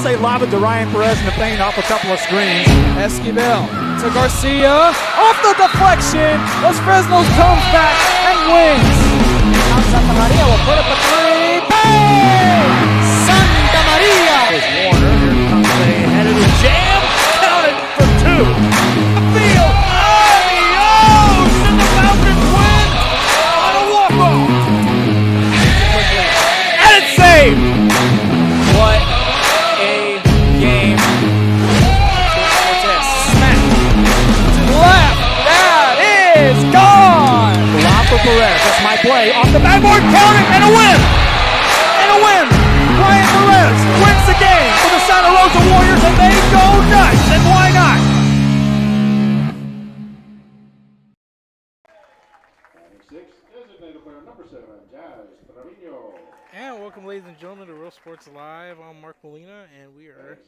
say lob it to Ryan Perez in the paint off a couple of screens. Esquivel to Garcia. Off the deflection. Los Fresnos comes back and wins. Santa Maria will put up a three. Bang! Santa Maria! Here's Warner. Here comes a headed jam. Counted for two. Field. Adios! And the Falcons win on a walk-off. And it's saved. What a game. Smack to the left. That is gone. Lob for Perez. That's my play. Off the backboard. Count it. And a win. And a win. Ryan Perez wins the game for the Santa Rosa Warriors, and they go nuts. And why not? And welcome, ladies and gentlemen, to Real Sports Live. I'm Mark Molina, and we are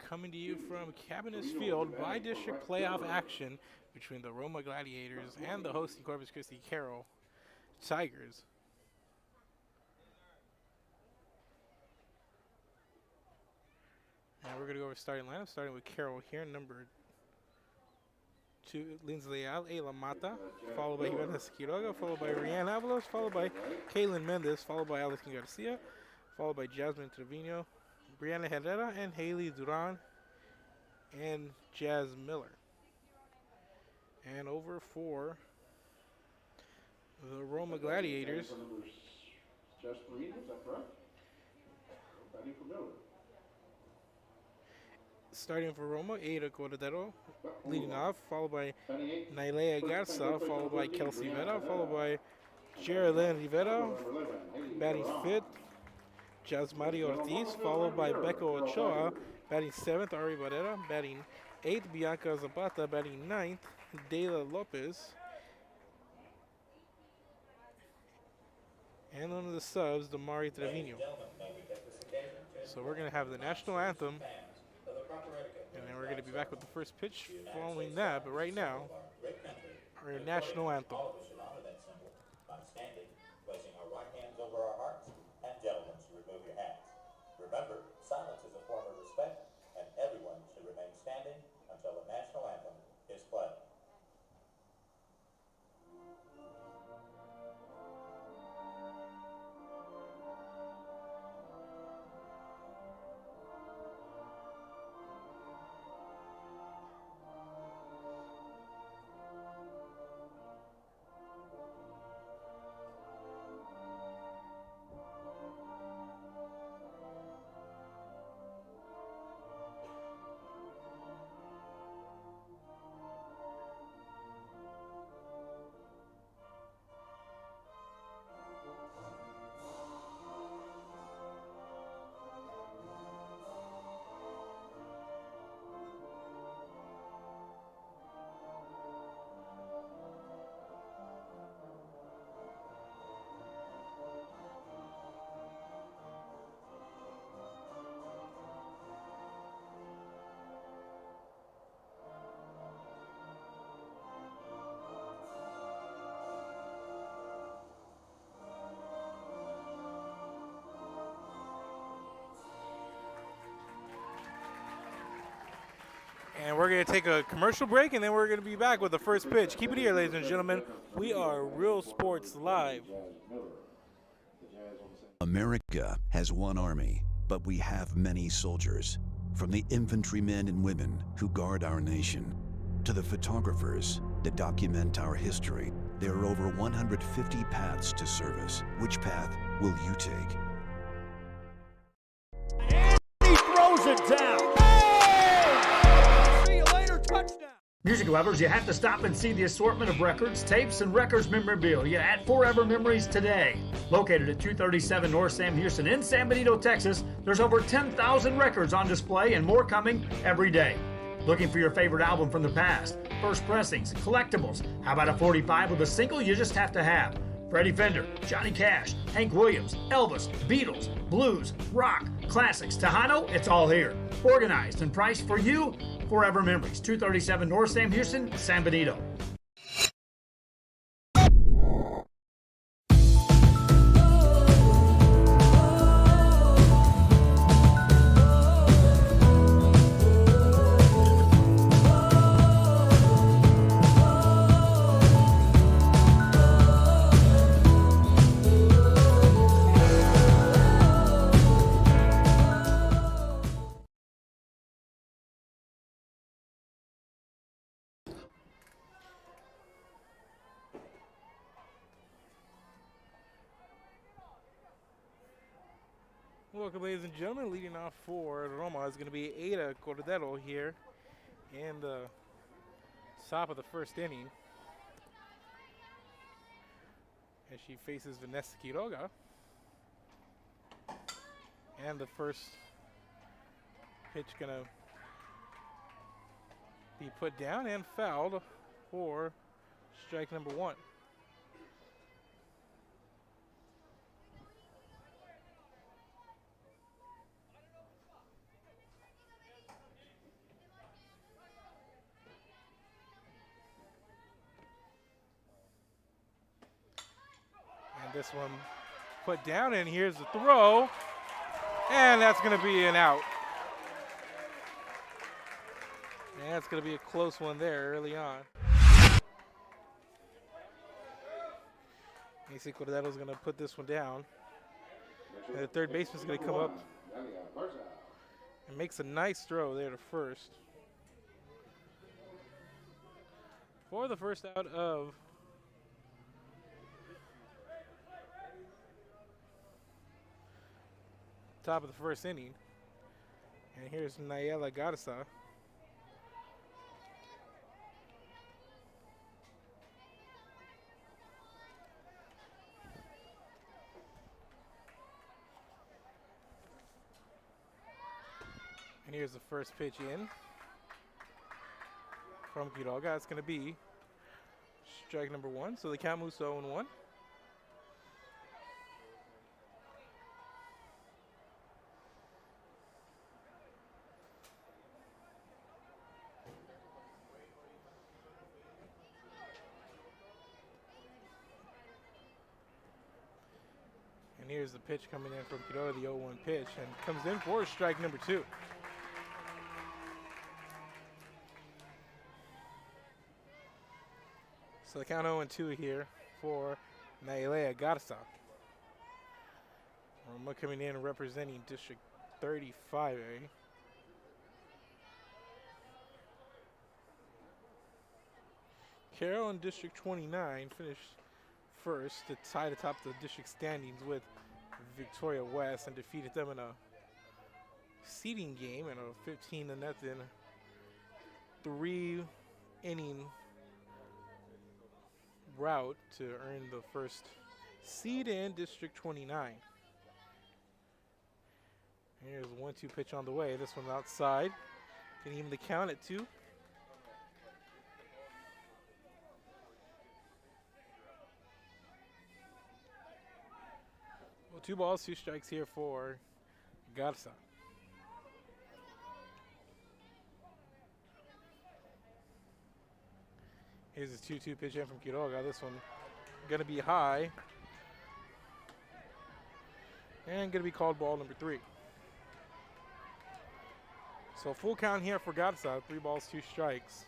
coming to you from Cabinets Field by district playoff action between the Roma Gladiators and the hosting Corpus Christi Carroll Tigers. And we're going to go over starting lineup, starting with Carroll here, number 2, Lindsay Ayla Mata, followed by Ivana Quiroga, followed by Rianne Avalos, followed by Kaylin Mendez, followed by Alison Garcia, followed by Jasmine Trevino, Brianna Herrera, and Haley Duran, and Jazz Miller. And over for the Roma Gladiators, starting for Roma, Ada Cordero leading off, followed by Nailea Garza, followed by Kelsey Vera, followed by Geraldine Rivera, batting 5th, Jasmari Ortiz, followed by Becca Ochoa, batting 7th, Ari Barrera, batting 8th, Bianca Zapata, batting 9th, Dela Lopez, and one of the subs, Damari Trevino. So we're going to have the national anthem, and then we're going to be back with the first pitch following that. But right now, our national anthem. Placing our right hands over our hearts, and gentlemen should remove your hands. Remember, silence is a form of respect, and everyone should remain standing until the national anthem is played. And we're going to take a commercial break, and then we're going to be back with the first pitch. Keep it here, ladies and gentlemen. We are Real Sports Live. America has one army, but we have many soldiers. From the infantrymen and women who guard our nation, to the photographers that document our history, there are over 150 paths to service. Which path will you take? And he throws it down. Music lovers, you have to stop and see the assortment of records, tapes, and records memorabilia at Forever Memories today. Located at 237 North Sam Houston in San Benito, Texas, there's over 10,000 records on display and more coming every day. Looking for your favorite album from the past, first pressings, collectibles? How about a 45 with a single you just have to have? Freddie Fender, Johnny Cash, Hank Williams, Elvis, Beatles, blues, rock, classics, Tejano, it's all here. Organized and priced for you. Forever Memories, 237 North Sam Houston, San Benito. Welcome, ladies and gentlemen. Leading off for Roma is going to be Ada Cordero here in the top of the first inning. As she faces Vanessa Quiroga. And the first pitch going to be put down and fouled for strike number 1. And this one put down, and here's the throw, and that's going to be an out. And that's going to be a close one there early on. AC Cordero's going to put this one down. And the third baseman's going to come up and makes a nice throw there to first. For the first out of top of the first inning. And here's Nayela Garza. And here's the first pitch in from Quiroga. It's going to be strike number 1. So the count moves to 0-1. And here's the pitch coming in from Quiroga, the 0-1 pitch, and comes in for strike number 2. So the count 0-2 here for Nayela Garza. Roma coming in representing District 35A. Carroll in District 29 finished first to tie the top of the district standings with Victoria West and defeated them in a seeding game in a 15-0 3-inning route to earn the first seed in District 29. Here's a 1-2 pitch on the way. This one outside. Can even the count at 2. Well, 2 balls, 2 strikes here for Garza. Here's his 2-2 pitch in from Quiroga. This one going to be high. And going to be called ball number 3. So full count here for Garza. 3 balls, 2 strikes.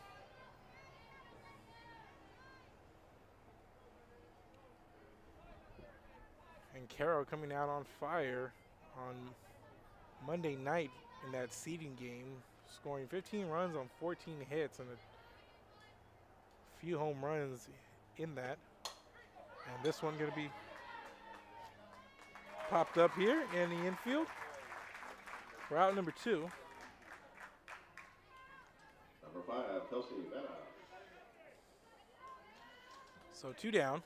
And Carroll coming out on fire on Monday night in that seeding game, scoring 15 runs on 14 hits and a few home runs in that. And this one going to be popped up here in the infield for out number 2. Number 5, Kelsey Vetta. So 2 down.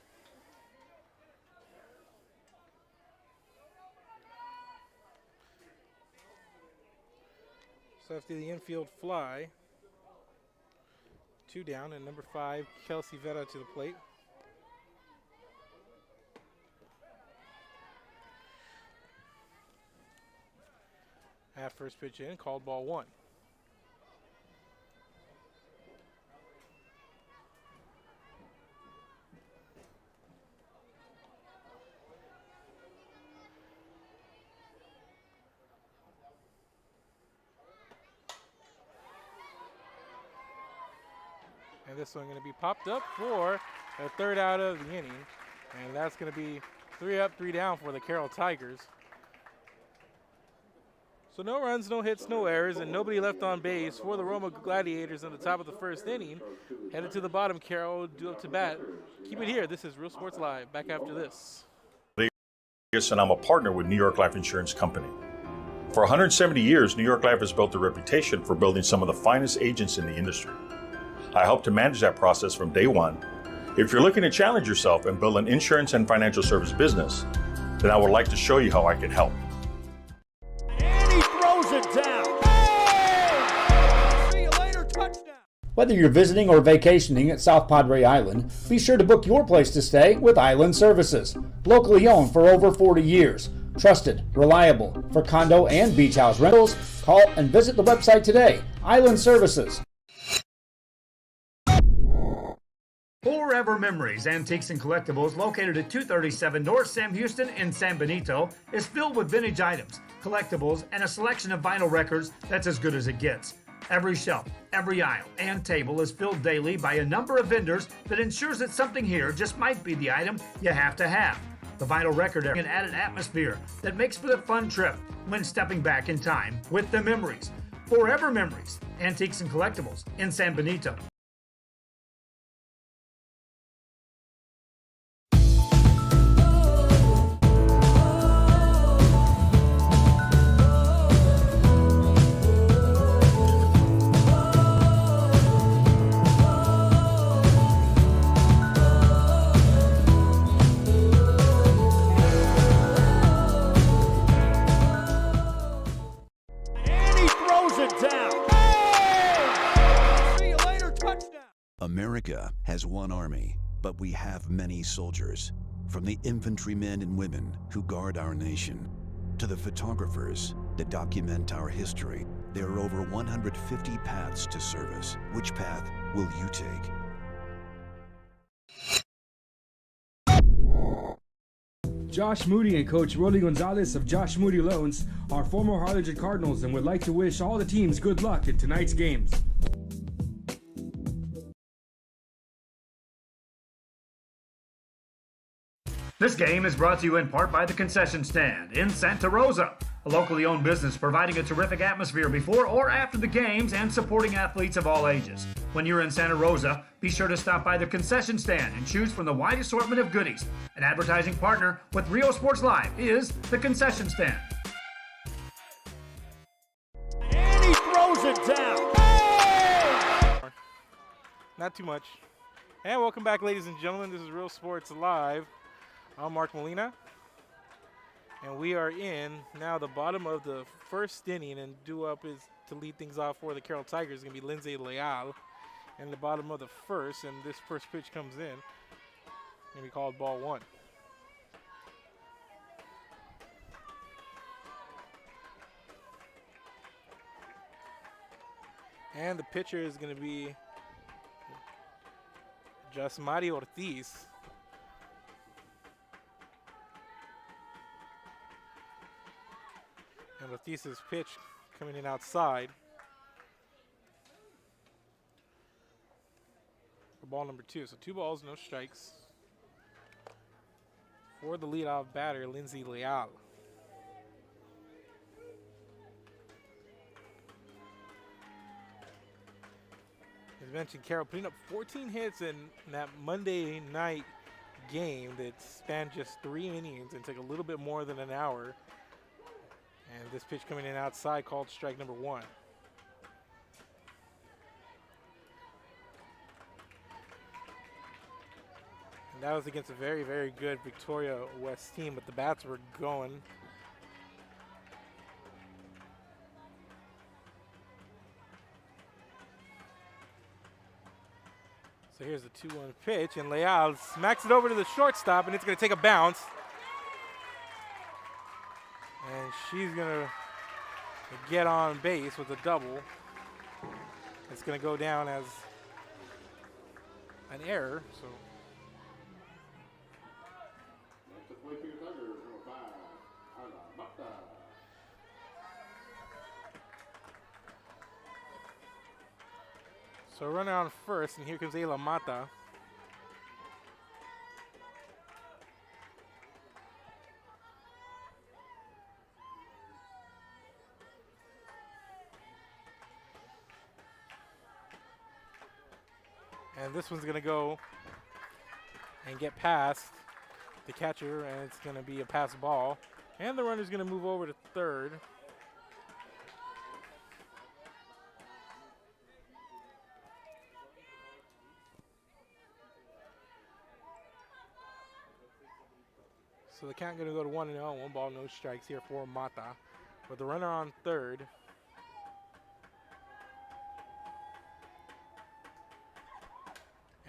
So after the infield fly, 2 down, and number 5, Kelsey Vetta to the plate. At first pitch in, called ball 1. And this one going to be popped up for the 3rd out of the inning. And that's going to be 3 up, 3 down for the Carroll Tigers. So no runs, no hits, no errors, and nobody left on base for the Roma Gladiators in the top of the 1st inning. Headed to the bottom, Carroll due up to bat. Keep it here. This is Real Sports Live. Back after this. And I'm a partner with New York Life Insurance Company. For 170 years, New York Life has built a reputation for building some of the finest agents in the industry. I help to manage that process from day one. If you're looking to challenge yourself and build an insurance and financial service business, then I would like to show you how I can help. And he throws it down. Hey! See you later, touchdown. Whether you're visiting or vacationing at South Padre Island, be sure to book your place to stay with Island Services. Locally owned for over 40 years. Trusted, reliable for condo and beach house rentals. Call and visit the website today. Island Services. Forever Memories, Antiques and Collectibles, located at 237 North Sam Houston in San Benito, is filled with vintage items, collectibles, and a selection of vinyl records that's as good as it gets. Every shelf, every aisle, and table is filled daily by a number of vendors that ensures that something here just might be the item you have to have. The vinyl record area, an added atmosphere that makes for a fun trip when stepping back in time with the memories. Forever Memories, Antiques and Collectibles in San Benito. America has one army, but we have many soldiers. From the infantrymen and women who guard our nation, to the photographers that document our history, there are over 150 paths to service. Which path will you take? Josh Moody and Coach Rolly Gonzalez of Josh Moody Loans are former Harlingen Cardinals and would like to wish all the teams good luck in tonight's games. This game is brought to you in part by the Concession Stand in Santa Rosa, a locally owned business providing a terrific atmosphere before or after the games and supporting athletes of all ages. When you're in Santa Rosa, be sure to stop by the Concession Stand and choose from the wide assortment of goodies. An advertising partner with Rio Sports Live is the Concession Stand. And he throws it down. Hey! Not too much. And welcome back, ladies and gentlemen. This is Real Sports Live. I'm Mark Molina, and we are in now the bottom of the first inning, and due up is to lead things off for the Carroll Tigers is going to be Lindsay Leal in the bottom of the first, and this first pitch comes in, and we called ball one. And the pitcher is going to be Jasmari Ortiz. And Ortiz's pitch coming in outside for ball number two. So 2 balls, no strikes for the leadoff batter, Lindsay Leal. As mentioned, Carroll putting up 14 hits in that Monday night game that spanned just 3 innings and took a little bit more than an hour. And this pitch coming in outside called strike number 1. And that was against a very, very good Victoria West team, but the bats were going. So here's the 2-1 pitch, and Leal smacks it over to the shortstop, and it's going to take a bounce. And she's going to get on base with a double. It's going to go down as an error. So runner on first, and here comes Ayla Mata. And this one's going to go and get past the catcher, and it's going to be a pass ball. And the runner's going to move over to third. So the count going to go to 1-0. 1 ball, no strikes here for Mata. With the runner on third.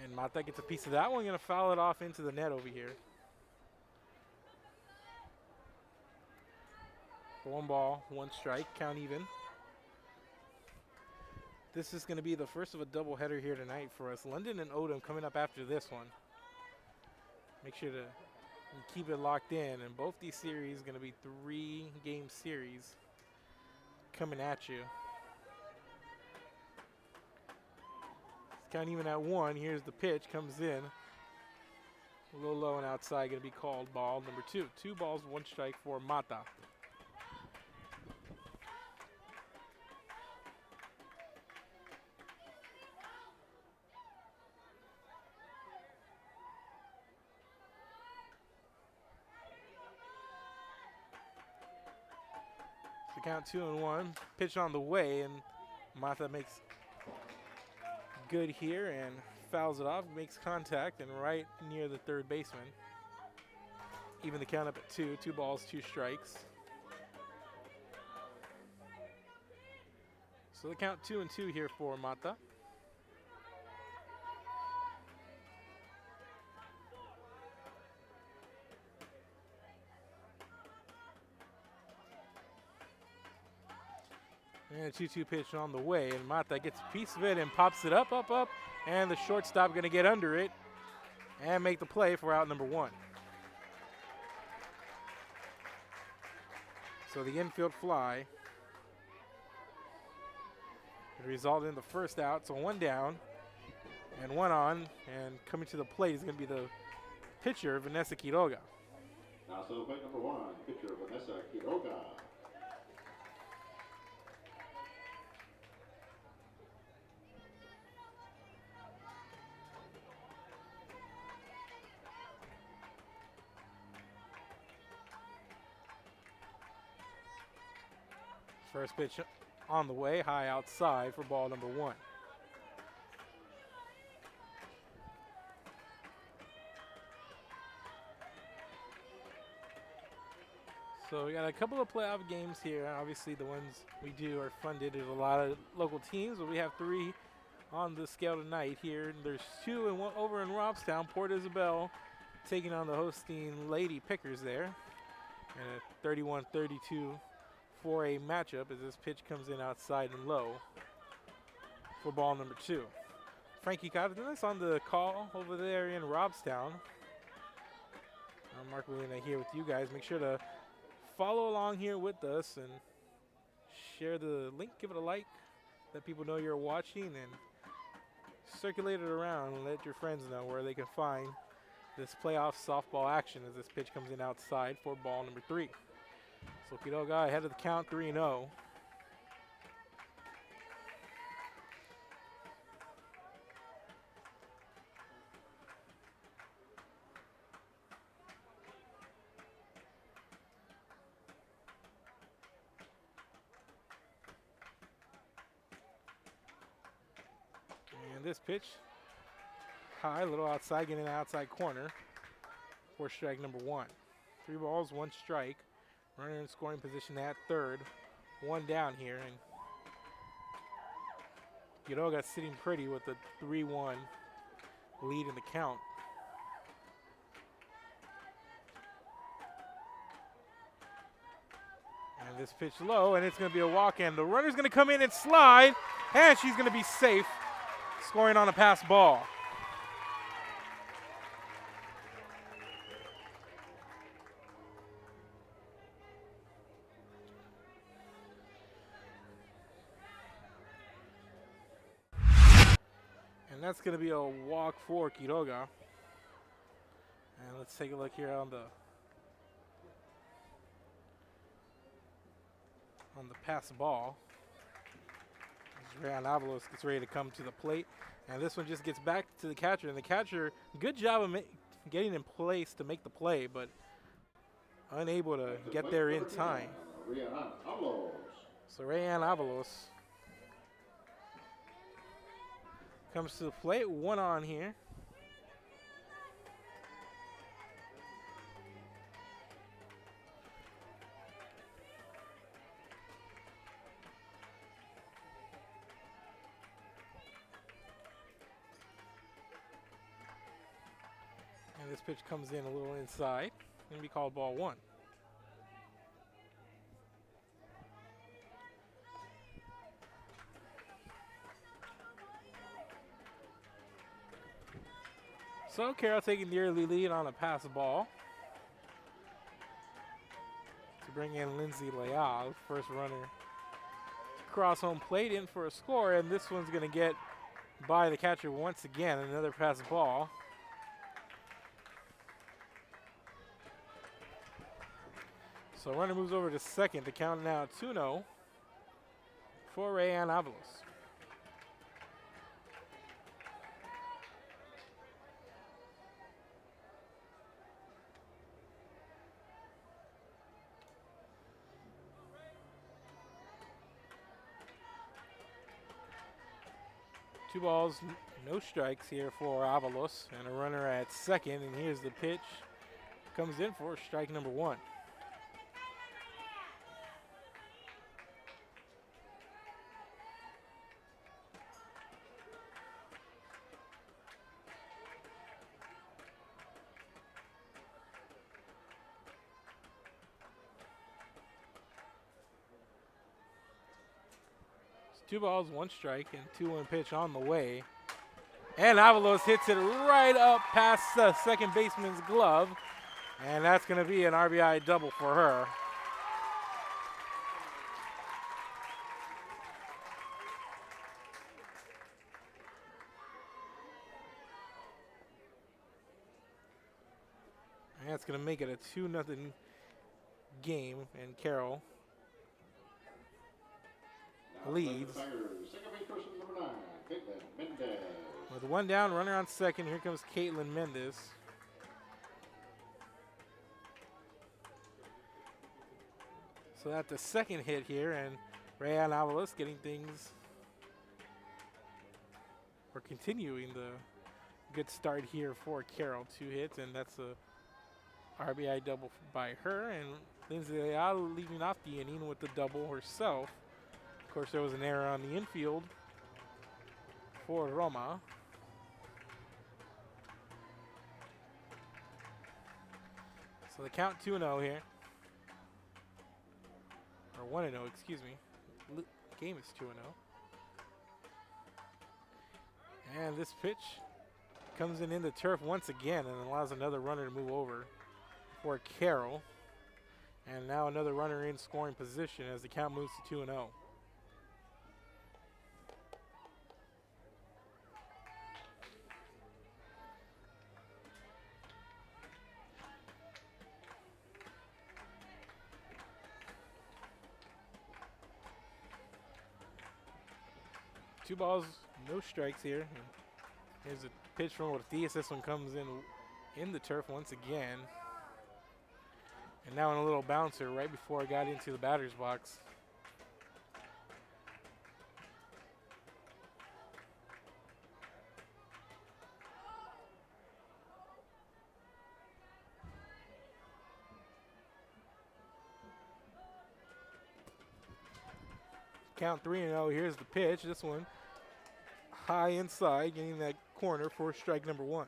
And Mata gets a piece of that one. Going to foul it off into the net over here. 1 ball, 1 strike, count even. This is going to be the first of a doubleheader here tonight for us. London and Odom coming up after this one. Make sure to keep it locked in. And both these series are going to be 3-game series coming at you. Count even at 1. Here's the pitch, comes in. A little low and outside, going to be called ball number 2. 2 balls, 1 strike for Mata. So count 2-1. Pitch on the way, and Mata makes good here and fouls it off, makes contact, and right near the third baseman. Even the count up at 2. 2 balls, 2 strikes. So the count 2-2 here for Mata. And a 2-2 pitch on the way, and Mata gets a piece of it and pops it up, and the shortstop going to get under it and make the play for out number 1. So the infield fly would result in the first out, so 1 down and 1 on, and coming to the plate is going to be the pitcher, Vanessa Quiroga. Now, so plate number 1, pitcher Vanessa Quiroga. First pitch on the way, high outside for ball number 1. So we got a couple of playoff games here. Obviously the ones we do are funded. There's a lot of local teams, but we have 3 on the scale tonight here. There's 2 and 1 over in Robstown. Port Isabel taking on the hosting Lady Pickers there. And a 31-32 for a matchup as this pitch comes in outside and low for ball number 2. Frankie Cardenas on the call over there in Robstown. I'm Mark Molina here with you guys. Make sure to follow along here with us and share the link, give it a like, let people know you're watching, and circulate it around and let your friends know where they can find this playoff softball action as this pitch comes in outside for ball number 3. So Quiroga ahead of the count, 3-0. And this pitch, high, a little outside, getting an outside corner for strike number 1. 3 balls, 1 strike. Runner in scoring position at third. 1 down here, and Quiroga sitting pretty with a 3-1 lead in the count. And this pitch low, and it's going to be a walk, and the runner's going to come in and slide, and she's going to be safe, scoring on a pass ball. And that's going to be a walk for Quiroga. And let's take a look here on the pass ball. As Rayan Avalos gets ready to come to the plate. And this one just gets back to the catcher. And the catcher, good job of getting in place to make the play, but unable to get there in time. So Rayan Avalos comes to the plate, 1 on here. This pitch comes in a little inside. Going to be called ball one. So Carroll taking the early lead on a pass ball to bring in Lindsay Leal, first runner to cross home plate in for a score, and this one's going to get by the catcher once again. Another pass ball. So runner moves over to second. The count now 2-0 for Rayan Avalos. Two balls, no strikes here for Avalos, and a runner at second. And here's the pitch. Comes in for strike number one. Two balls, one strike, and 2-1 pitch on the way. And Avalos hits it right up past the second baseman's glove. And that's going to be an RBI double for her. And that's going to make it a 2-0 game, and Carroll leads. With one down, runner on second, here comes Caitlin Mendez. So that's the second hit here, and Rayan Avalos getting things, or continuing the good start here for Carroll. 2 hits, and that's a RBI double by her, and Lindsay Leal leading off the inning with the double herself. Of course, there was an error on the infield for Roma. So the count 2-0 here. Or 1-0, excuse me. Game is 2-0. And this pitch comes in the turf once again and allows another runner to move over for Carroll. And now another runner in scoring position as the count moves to 2-0. Two balls, no strikes here. Here's a pitch from Ortiz. This one comes in the turf once again. And now in a little bouncer right before I got into the batter's box. Count 3-0. Here's the pitch. This one high inside, getting that corner for strike number one.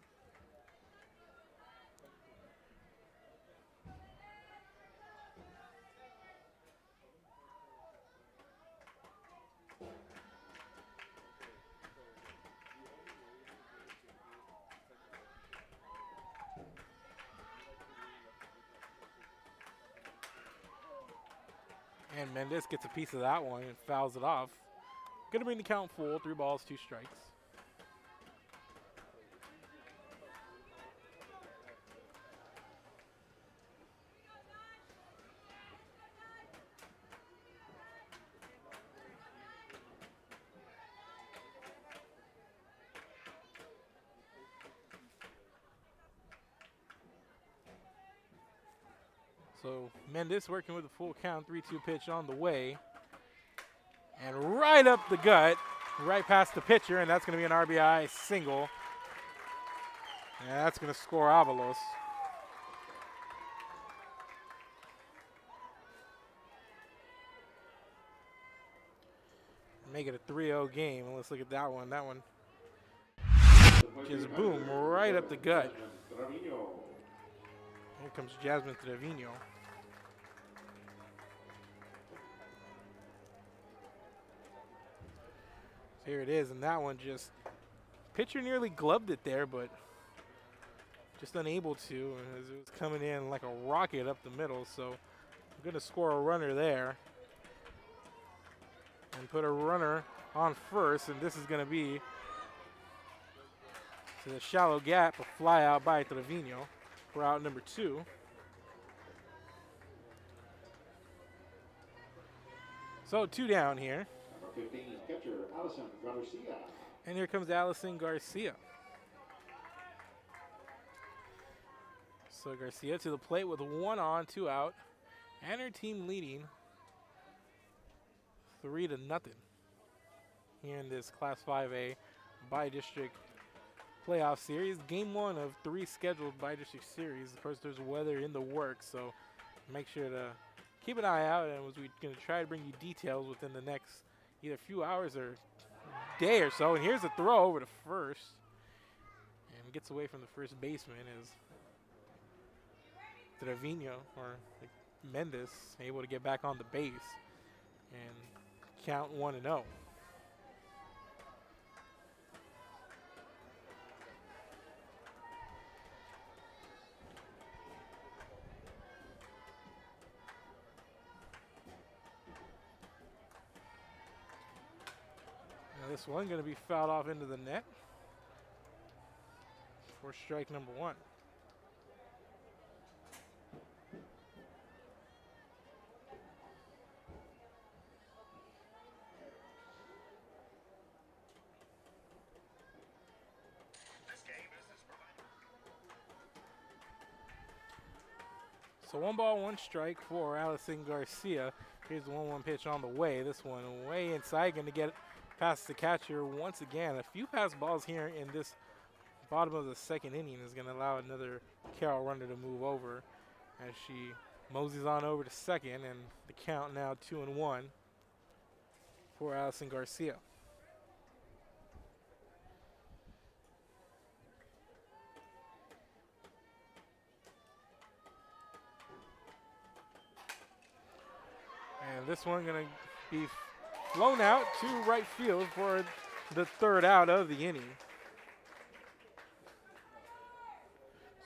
And Mendez gets a piece of that one and fouls it off. Gonna bring the count full, 3 balls, 2 strikes. So Mendez working with a full count, 3-2 pitch on the way. And right up the gut, right past the pitcher, and that's going to be an RBI single. And that's going to score Avalos. Make it a 3-0 game. Let's look at that one. That one just boom, right up the gut. Trevino. Here comes Jasmine Trevino. So here it is, and that one just, pitcher nearly gloved it there, but just unable to, as it was coming in like a rocket up the middle. So we're going to score a runner there and put a runner on first, and this is going to be to the shallow gap, a fly out by Trevino for out number 2. So 2 down here. Number 15, catcher Alison Garcia. And here comes Alison Garcia. So Garcia to the plate with 1 on, 2 out, and her team leading 3-0 here in this Class 5A bi-district playoff series. Game 1 of 3 scheduled bi-district series. Of course, there's weather in the works, so make sure to keep an eye out, and we're going to try to bring you details within the next either few hours or day or so. And here's a throw over to first, and gets away from the first baseman as Trevino, or Mendez, able to get back on the base and count 1-0. Now this one going to be fouled off into the net for strike number 1. So 1 ball, 1 strike for Alison Garcia. Here's the 1-1 pitch on the way. This one way inside, going to get past the catcher once again. A few pass balls here in this bottom of the 2nd inning is going to allow another Carroll runner to move over as she moseys on over to second, and the count now 2-1 for Alison Garcia. And this one going to be flown out to right field for the 3rd out of the inning.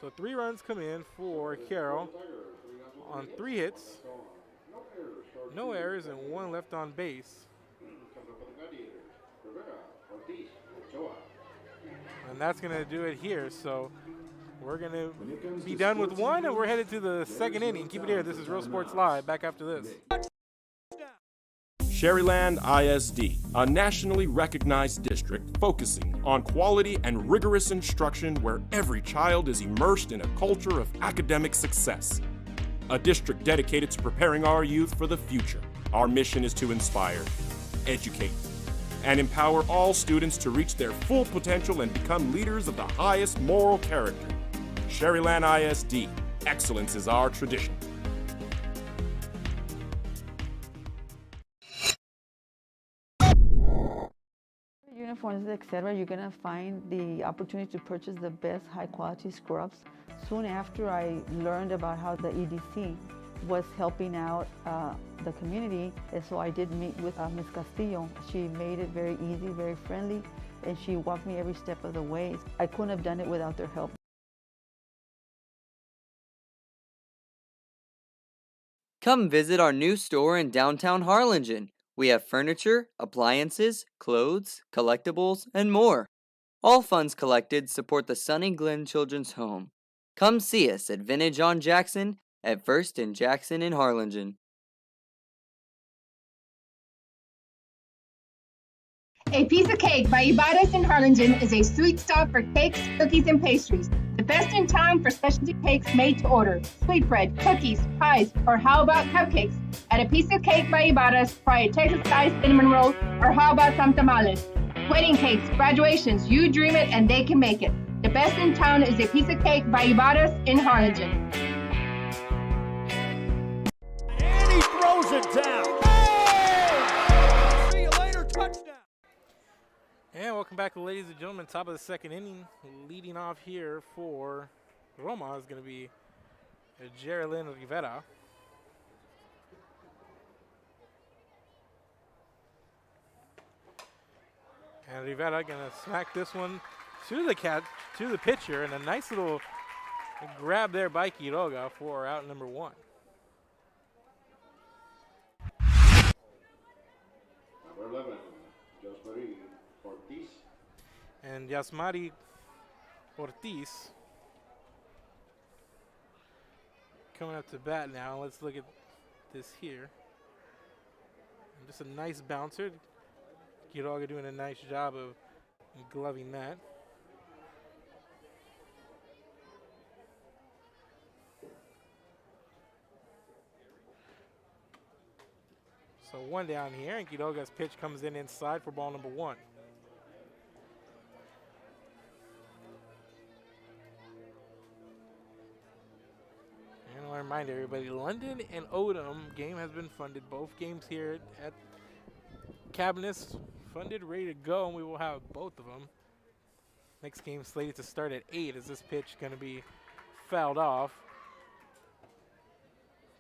So 3 runs come in for Carroll on 3 hits, no errors, and 1 left on base. And that's going to do it here. So we're going to be done with 1, and we're headed to the 2nd inning. Keep it here. This is Real Sports Live. Back after this. Sherryland ISD, a nationally recognized district focusing on quality and rigorous instruction where every child is immersed in a culture of academic success. A district dedicated to preparing our youth for the future. Our mission is to inspire, educate, and empower all students to reach their full potential and become leaders of the highest moral character. Sherryland ISD, excellence is our tradition. Uniforms, etc., you're going to find the opportunity to purchase the best high-quality scrubs. Soon after I learned about how the EDC was helping out the community, and so I did meet with Ms. Castillo. She made it very easy, very friendly, and she walked me every step of the way. I couldn't have done it without their help. Come visit our new store in downtown Harlingen. We have furniture, appliances, clothes, collectibles, and more. All funds collected support the Sunny Glen Children's Home. Come see us at Vintage on Jackson at First and Jackson in Harlingen. A Piece of Cake by Ibarra's in Harlingen is a sweet stop for cakes, cookies, and pastries. The best in town for specialty cakes made to order. Sweetbread, cookies, pies, or how about cupcakes? At A Piece of Cake by Ibarra's, try a Texas-style cinnamon roll, or how about some tamales? Wedding cakes, graduations, you dream it and they can make it. The best in town is A Piece of Cake by Ibarra's in Harlingen. And he throws it down. Hey! See you later, touchdown. And welcome back, ladies and gentlemen. Top of the 2nd inning, leading off here for Roma is going to be Geraldine Rivera. And Rivera going to smack this one to the pitcher, and a nice little grab there by Quiroga for out number 1. Number 11, Josmari Ortiz. And Yasmari Ortiz coming up to bat now. Let's look at this here. And just a nice bouncer. Quiroga doing a nice job of gloving that. So 1 down here, and Quiroga's pitch comes in inside for ball number 1. And I want to remind everybody, London and Odom game has been funded. Both games here at Cabinets funded, ready to go, and we will have both of them. Next game slated to start at 8. Is this pitch going to be fouled off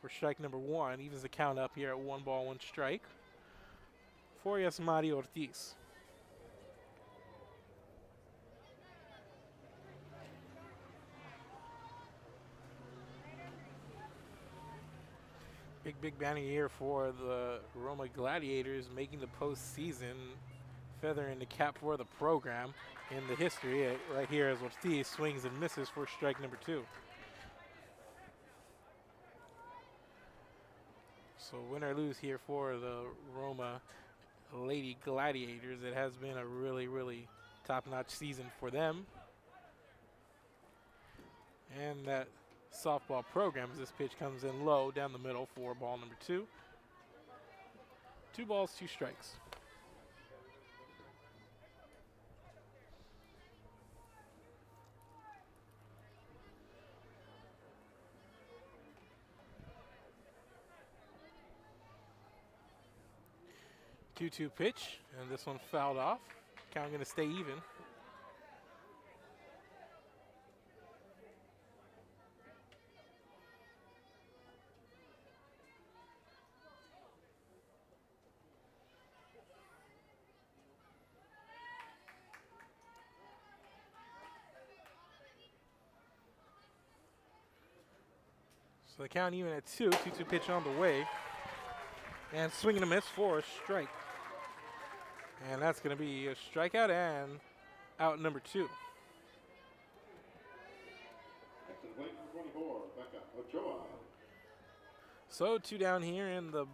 for strike number 1? Evens the count up here at 1 ball, 1 strike for Yasmari Ortiz. Big banner year for the Roma Gladiators, making the postseason, feathering the cap for the program in the history right here as Ortiz swings and misses for strike number 2. So win or lose here for the Roma Lady Gladiators. It has been a really, really top-notch season for them. And that softball program, as this pitch comes in low down the middle for ball number 2. 2 balls, 2 strikes. Two-two pitch, and this one fouled off. Count going to stay even. So the count even at 2. 2-2 pitch on the way. And swinging a miss for a strike. And that's going to be a strikeout and out number 2. So 2 down here in the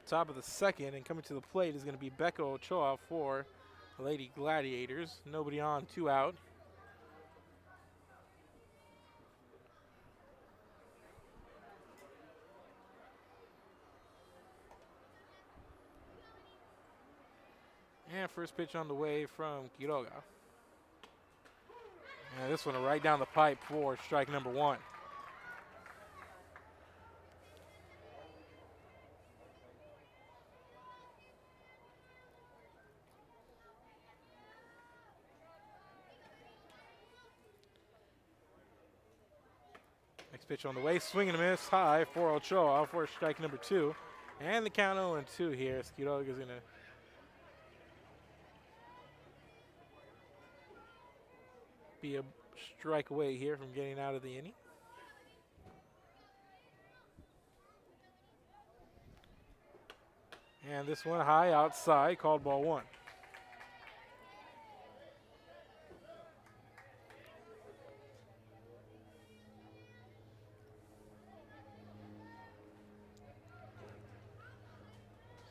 top of the 2nd, and coming to the plate is going to be Becca Ochoa for Lady Gladiators. Nobody on, 2 out. And first pitch on the way from Quiroga. And this one right down the pipe for strike number 1. Next pitch on the way, swing and a miss high for Ochoa for strike number 2. And the count 0-2 here. Quiroga is going to be a strike away here from getting out of the inning. And this one high outside, called ball 1.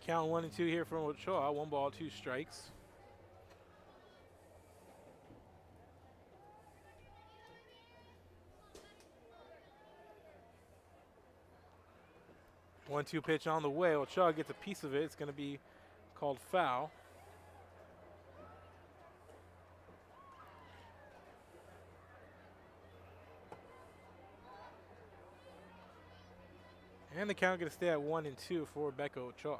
Count 1-2 here from Ochoa. 1 ball, 2 strikes. One-two pitch on the way. Ochoa gets a piece of it. It's going to be called foul. And the count going to stay at 1-2 for Becca Ochoa.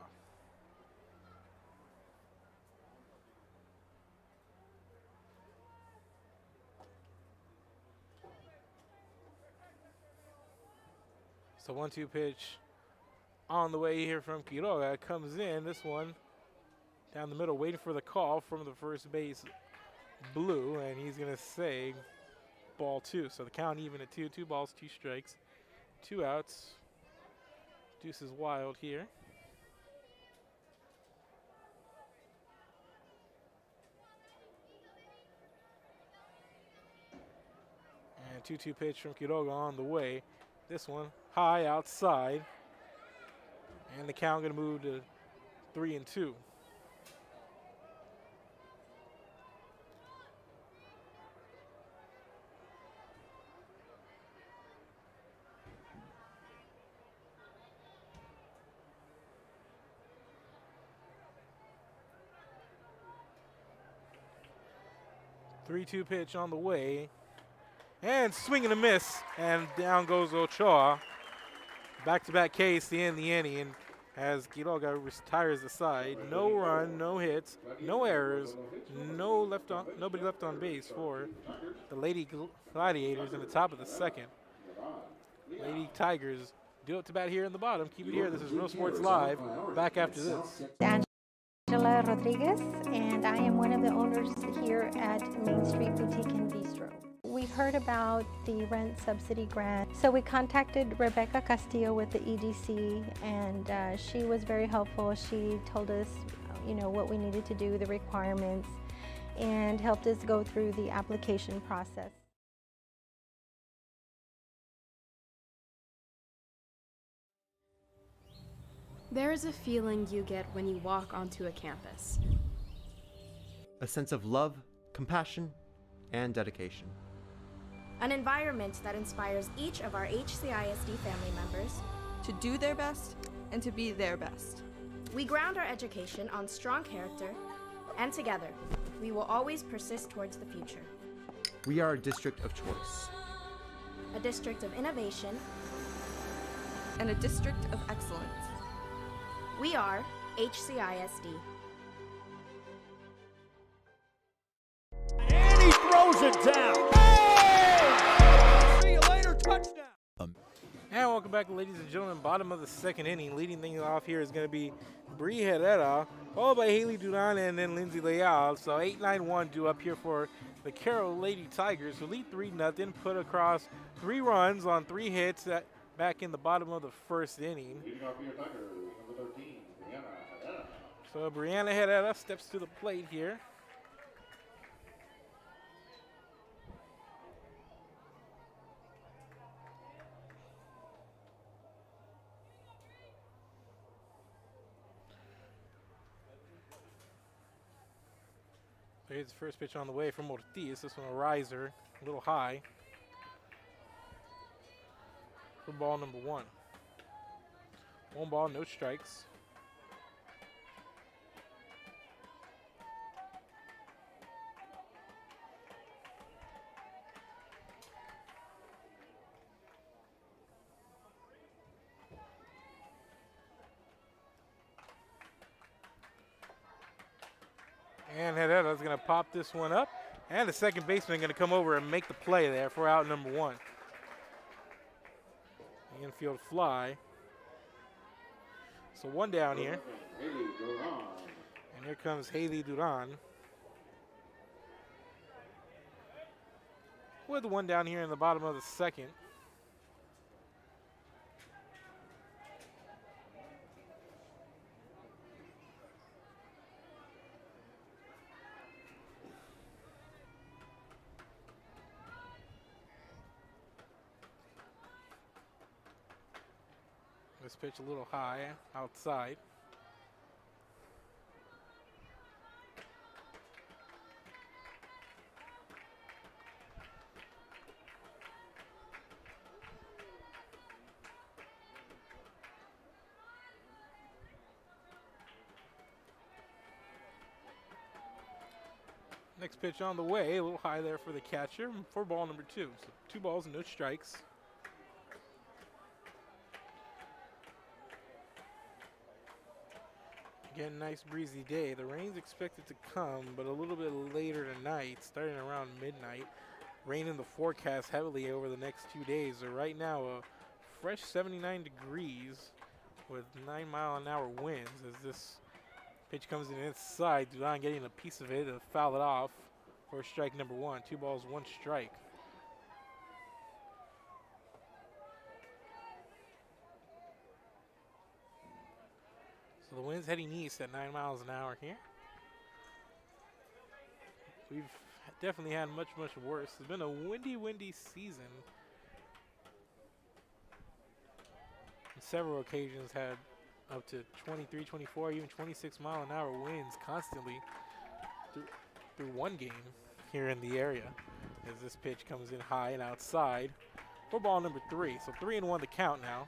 So 1-2 pitch on the way here from Quiroga. Comes in. This one down the middle, waiting for the call from the first base Blue, and he's going to say ball 2. So the count even at 2. 2 balls, 2 strikes, 2 outs. Deuce is wild here. And 2-2 pitch from Quiroga on the way. This one high outside. And the count going to move to 3-2. Three-two pitch on the way. And swing and a miss. And down goes Ochoa. Back-to-back Ks to end the inning. As Quiroga retires the side. No run, no hits, no errors, nobody left on base for the Lady Gladiators in the top of the second. Lady Tigers do it to bat here in the bottom. Keep it here. This is Real Sports Live. Back after this. Angela Rodriguez, and I am one of the owners here at Main Street Boutique and Bistro. We heard about the rent subsidy grant, so we contacted Rebecca Castillo with the EDC, and she was very helpful. She told us, what we needed to do, the requirements, and helped us go through the application process. There is a feeling you get when you walk onto a campus. A sense of love, compassion, and dedication. An environment that inspires each of our HCISD family members to do their best and to be their best. We ground our education on strong character, and together, we will always persist towards the future. We are a district of choice. A district of innovation. And a district of excellence. We are HCISD. And he throws it down. Hey! See you later, touchdown. And welcome back, ladies and gentlemen. Bottom of the second inning. Leading things off here is going to be Bree Herrera, followed by Haley Duran and then Lindsay Leal. So 8-9-1 due up here for the Carroll Lady Tigers, who lead 3-0, put across 3 runs on 3 hits back in the bottom of the first inning. Leading off your Tigers, number 13, Bianca Zapata. So Brianna Herrera steps to the plate here. So here's the first pitch on the way from Ortiz. This one a riser, a little high. For ball number 1. 1 ball, no strikes. And Herrera's going to pop this one up. And the second baseman going to come over and make the play there for out number 1. The infield fly. So 1 down here. And here comes Haley Duran. With 1 down here in the bottom of the second. This pitch a little high outside. Next pitch on the way, a little high there for the catcher for ball number 2. So 2 balls and no strikes. Again, nice breezy day. The rain's expected to come, but a little bit later tonight, starting around midnight. Rain in the forecast heavily over the next 2 days. So right now, a fresh 79 degrees with 9-mile-an-hour winds as this pitch comes in inside. Duran getting a piece of it to foul it off for strike number 1. 2 balls, 1 strike. So the wind's heading east at 9 miles an hour here. We've definitely had much, much worse. It's been a windy season. On several occasions had up to 23, 24, even 26-mile-an-hour winds constantly through one game here in the area as this pitch comes in high and outside for ball number 3. So 3-1 the count now.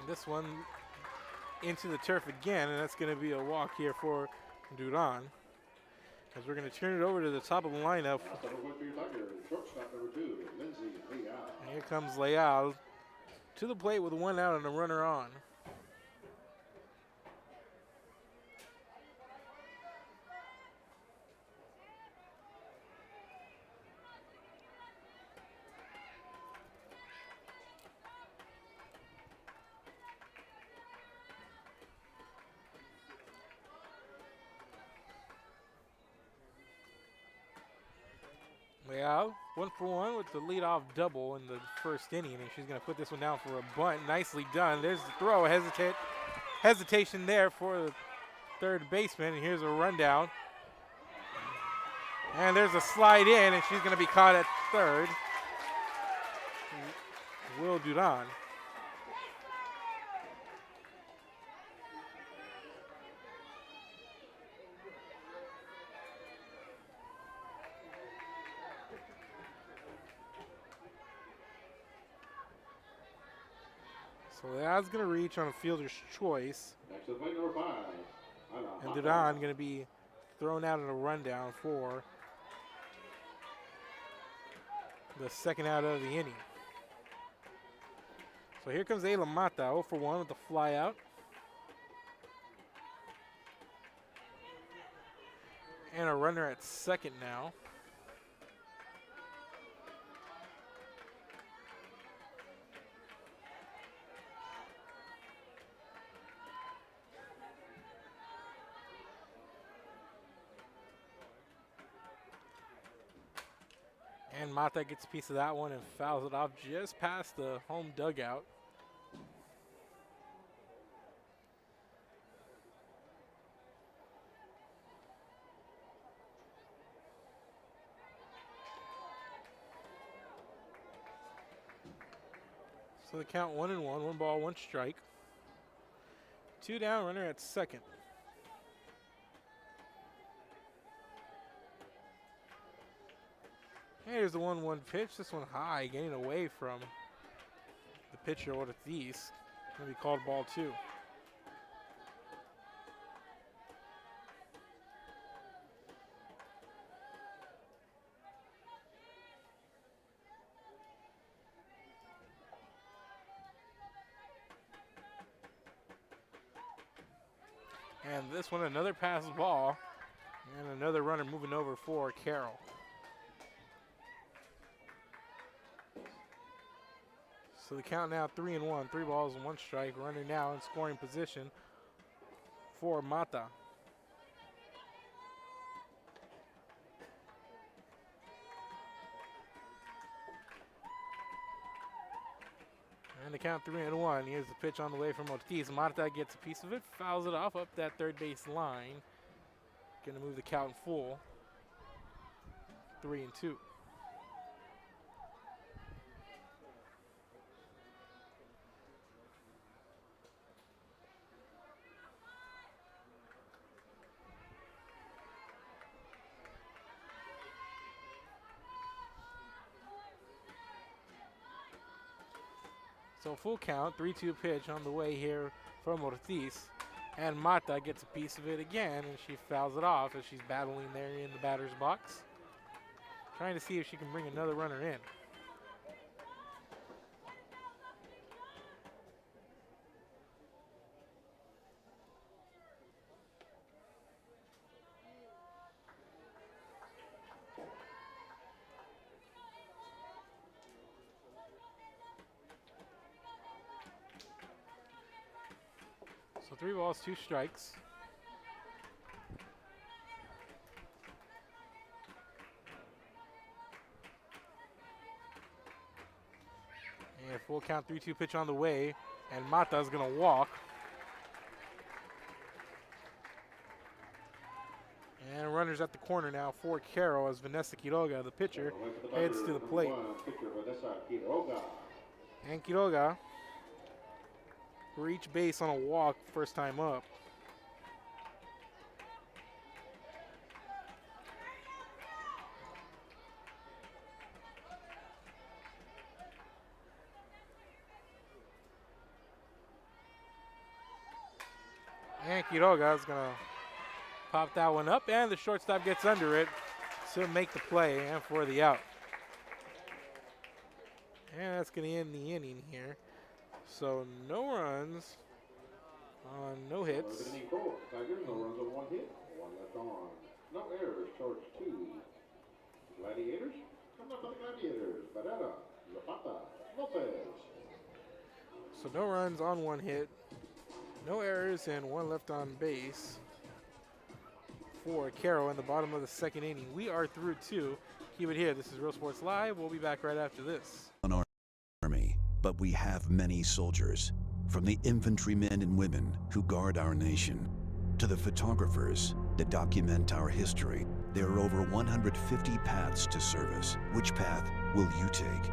This one into the turf again, and that's going to be a walk here for Duran. As we're going to turn it over to the top of the lineup. And here comes Leal to the plate with 1 out and a runner on. Leal, 1 for 1 with the leadoff double in the first inning, and she's going to put this one down for a bunt. Nicely done. There's the throw. Hesitation there for the third baseman, and here's a rundown. And there's a slide in, and she's going to be caught at third. Will Duran. So that's going to reach on a fielder's choice. Next to plate number 5. And Duran going to be thrown out in a rundown for the second out of the inning. So here comes Ayla Mata, 0 for 1 with the fly out. And a runner at second now. And Mata gets a piece of that one and fouls it off just past the home dugout. So the count 1-1, 1 ball, 1 strike. 2 down, runner at second. Here's the 1-1 pitch. This one high, getting away from the pitcher Ortiz. Going to be called ball 2. And this one, another pass ball, and another runner moving over for Carroll. So the count now 3-1, 3 balls and 1 strike. Runner now in scoring position for Mata. And the count 3-1. Here's the pitch on the way from Ortiz. Mata gets a piece of it, fouls it off up that third base line. Gonna move the count full. 3-2. So full count, 3-2 pitch on the way here from Ortiz. And Mata gets a piece of it again, and she fouls it off as she's battling there in the batter's box, trying to see if she can bring another runner in. So 3 balls, 2 strikes. And full count, 3-2 pitch on the way, and Mata's gonna walk. And runners at the corner now for Carroll as Vanessa Quiroga, the pitcher, heads to the plate. And Quiroga for each base on a walk, first time up. And Quiroga is going to pop that one up, and the shortstop gets under it to make the play and for the out. And that's going to end the inning here. So no runs on no hits. Tigers, no runs on 1 hit, 1 left on. No errors, charge 2. Gladiators, come up for the Gladiators. Bianca Zapata, Lopez. So no runs on 1 hit, no errors, and 1 left on base for Carroll in the bottom of the 2nd inning. We are through 2. Keep it here. This is Real Sports Live. We'll be back right after this. An army, but we have many soldiers. From the infantrymen and women who guard our nation, to the photographers that document our history, there are over 150 paths to service. Which path will you take?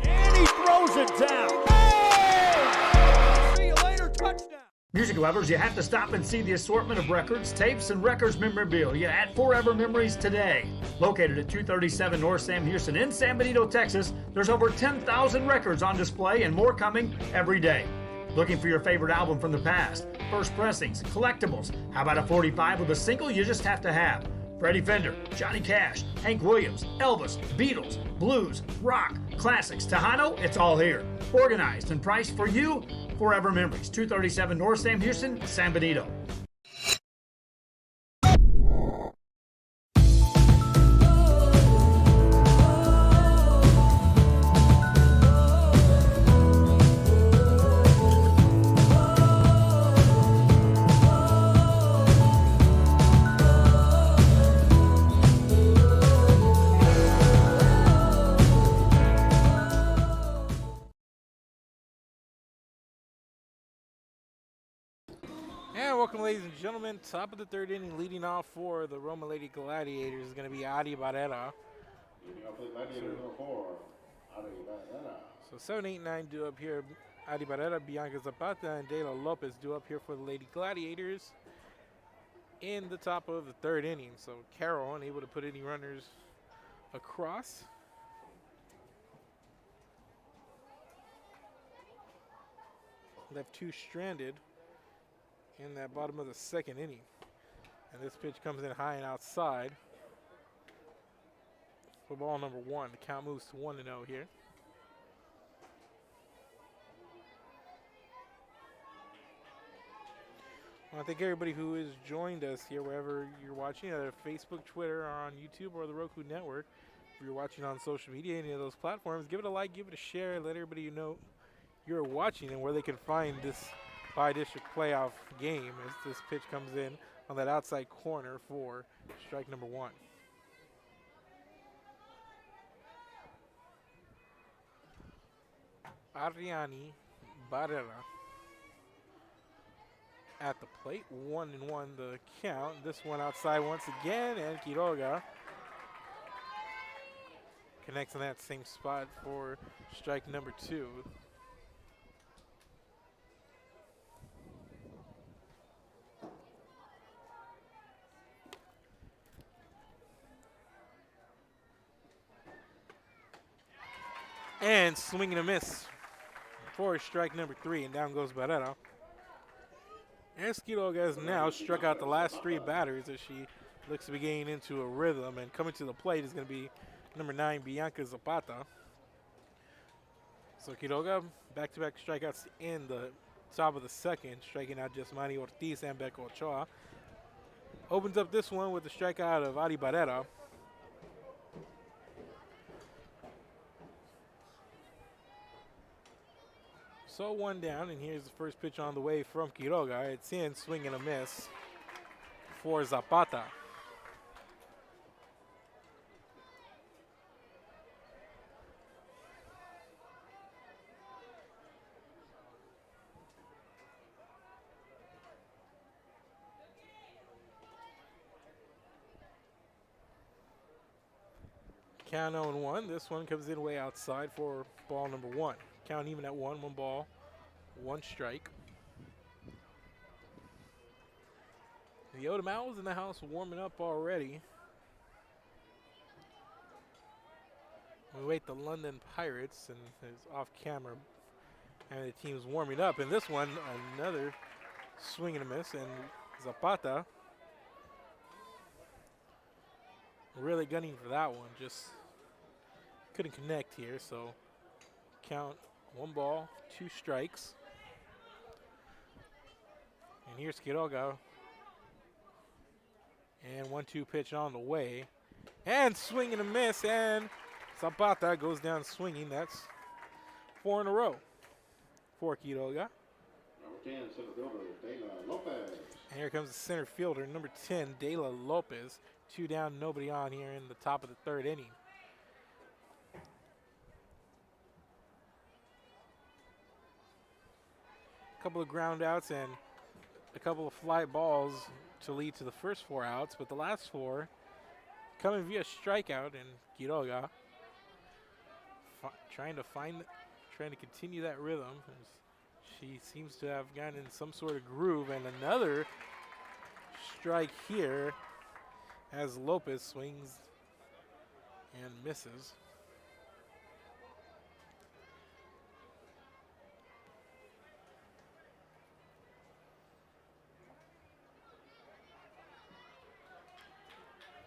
And he throws it down. Hey! See you later, touchdown. Music lovers, you have to stop and see the assortment of records, tapes, and records memorabilia at Forever Memories today. Located at 237 North Sam Houston in San Benito, Texas, there's over 10,000 records on display and more coming every day. Looking for your favorite album from the past, first pressings, collectibles? How about a 45 with a single you just have to have? Freddie Fender, Johnny Cash, Hank Williams, Elvis, Beatles, blues, rock, classics, Tejano, it's all here. Organized and priced for you. Forever Memories, 237 North Sam Houston, San Benito. And welcome, ladies and gentlemen. Top of the 3rd inning, leading off for the Roma Lady Gladiators is going to be Adi Barrera. So 7, 8, 9 due up here. Adi Barrera, Bianca Zapata, and De La Lopez due up here for the Lady Gladiators in the top of the 3rd inning. So Carroll unable to put any runners across. Left 2 stranded in that bottom of the 2nd inning. And this pitch comes in high and outside for ball number 1. The count moves to 1-0 here. I want to thank everybody who has joined us here wherever you're watching, either Facebook, Twitter, or on YouTube or the Roku Network. If you're watching on social media, any of those platforms, give it a like, give it a share, let everybody know you're watching and where they can find this bi-district playoff game as this pitch comes in on that outside corner for strike number 1. Ariani Barrera at the plate, 1-1 the count. This one outside once again, and Quiroga connects on that same spot for strike number 2. And swing and a miss for strike number 3, and down goes Barrera. And Quiroga has now struck out the last 3 batters as she looks to be getting into a rhythm. And coming to the plate is going to be number 9, Bianca Zapata. So Quiroga, back-to-back strikeouts in the top of the second, striking out just Manny Ortiz and Becca Ochoa. Opens up this one with the strikeout of Ari Barrera. So 1 down, and here's the first pitch on the way from Quiroga. It's in, swing and a miss for Zapata. Count 0-1. This one comes in way outside for ball number 1. Count even at 1 ball, 1 strike. The Odom Owls in the house warming up already. We wait the London Pirates, and it's off camera, and the team's warming up. And this one, another swing and a miss, and Zapata really gunning for that one, just couldn't connect here. So count 1 ball, 2 strikes. And here's Quiroga. And 1-2 pitch on the way. And swing and a miss, and Zapata goes down swinging. That's 4 in a row for Quiroga. Number 10, center fielder, De La Lopez. And here comes the center fielder, number 10, De La Lopez. 2 down, nobody on here in the top of the 3rd inning. A couple of ground outs and a couple of fly balls to lead to the first 4 outs, but the last 4 coming via strikeout, and Quiroga trying to continue that rhythm. She seems to have gotten in some sort of groove, and another strike here as Lopez swings and misses.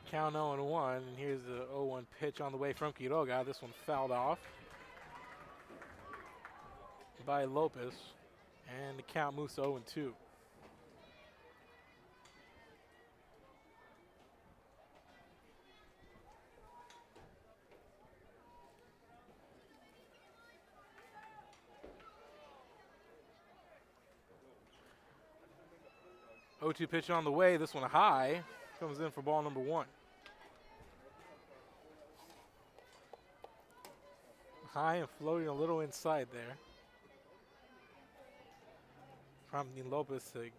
Count 0-1, and here's the 0-1 pitch on the way from Quiroga. This one fouled off by Lopez, and the count moves to 0-2. O2 pitch on the way. This one high. Comes in for ball number 1. High and floating a little inside there. Prompting Lopez to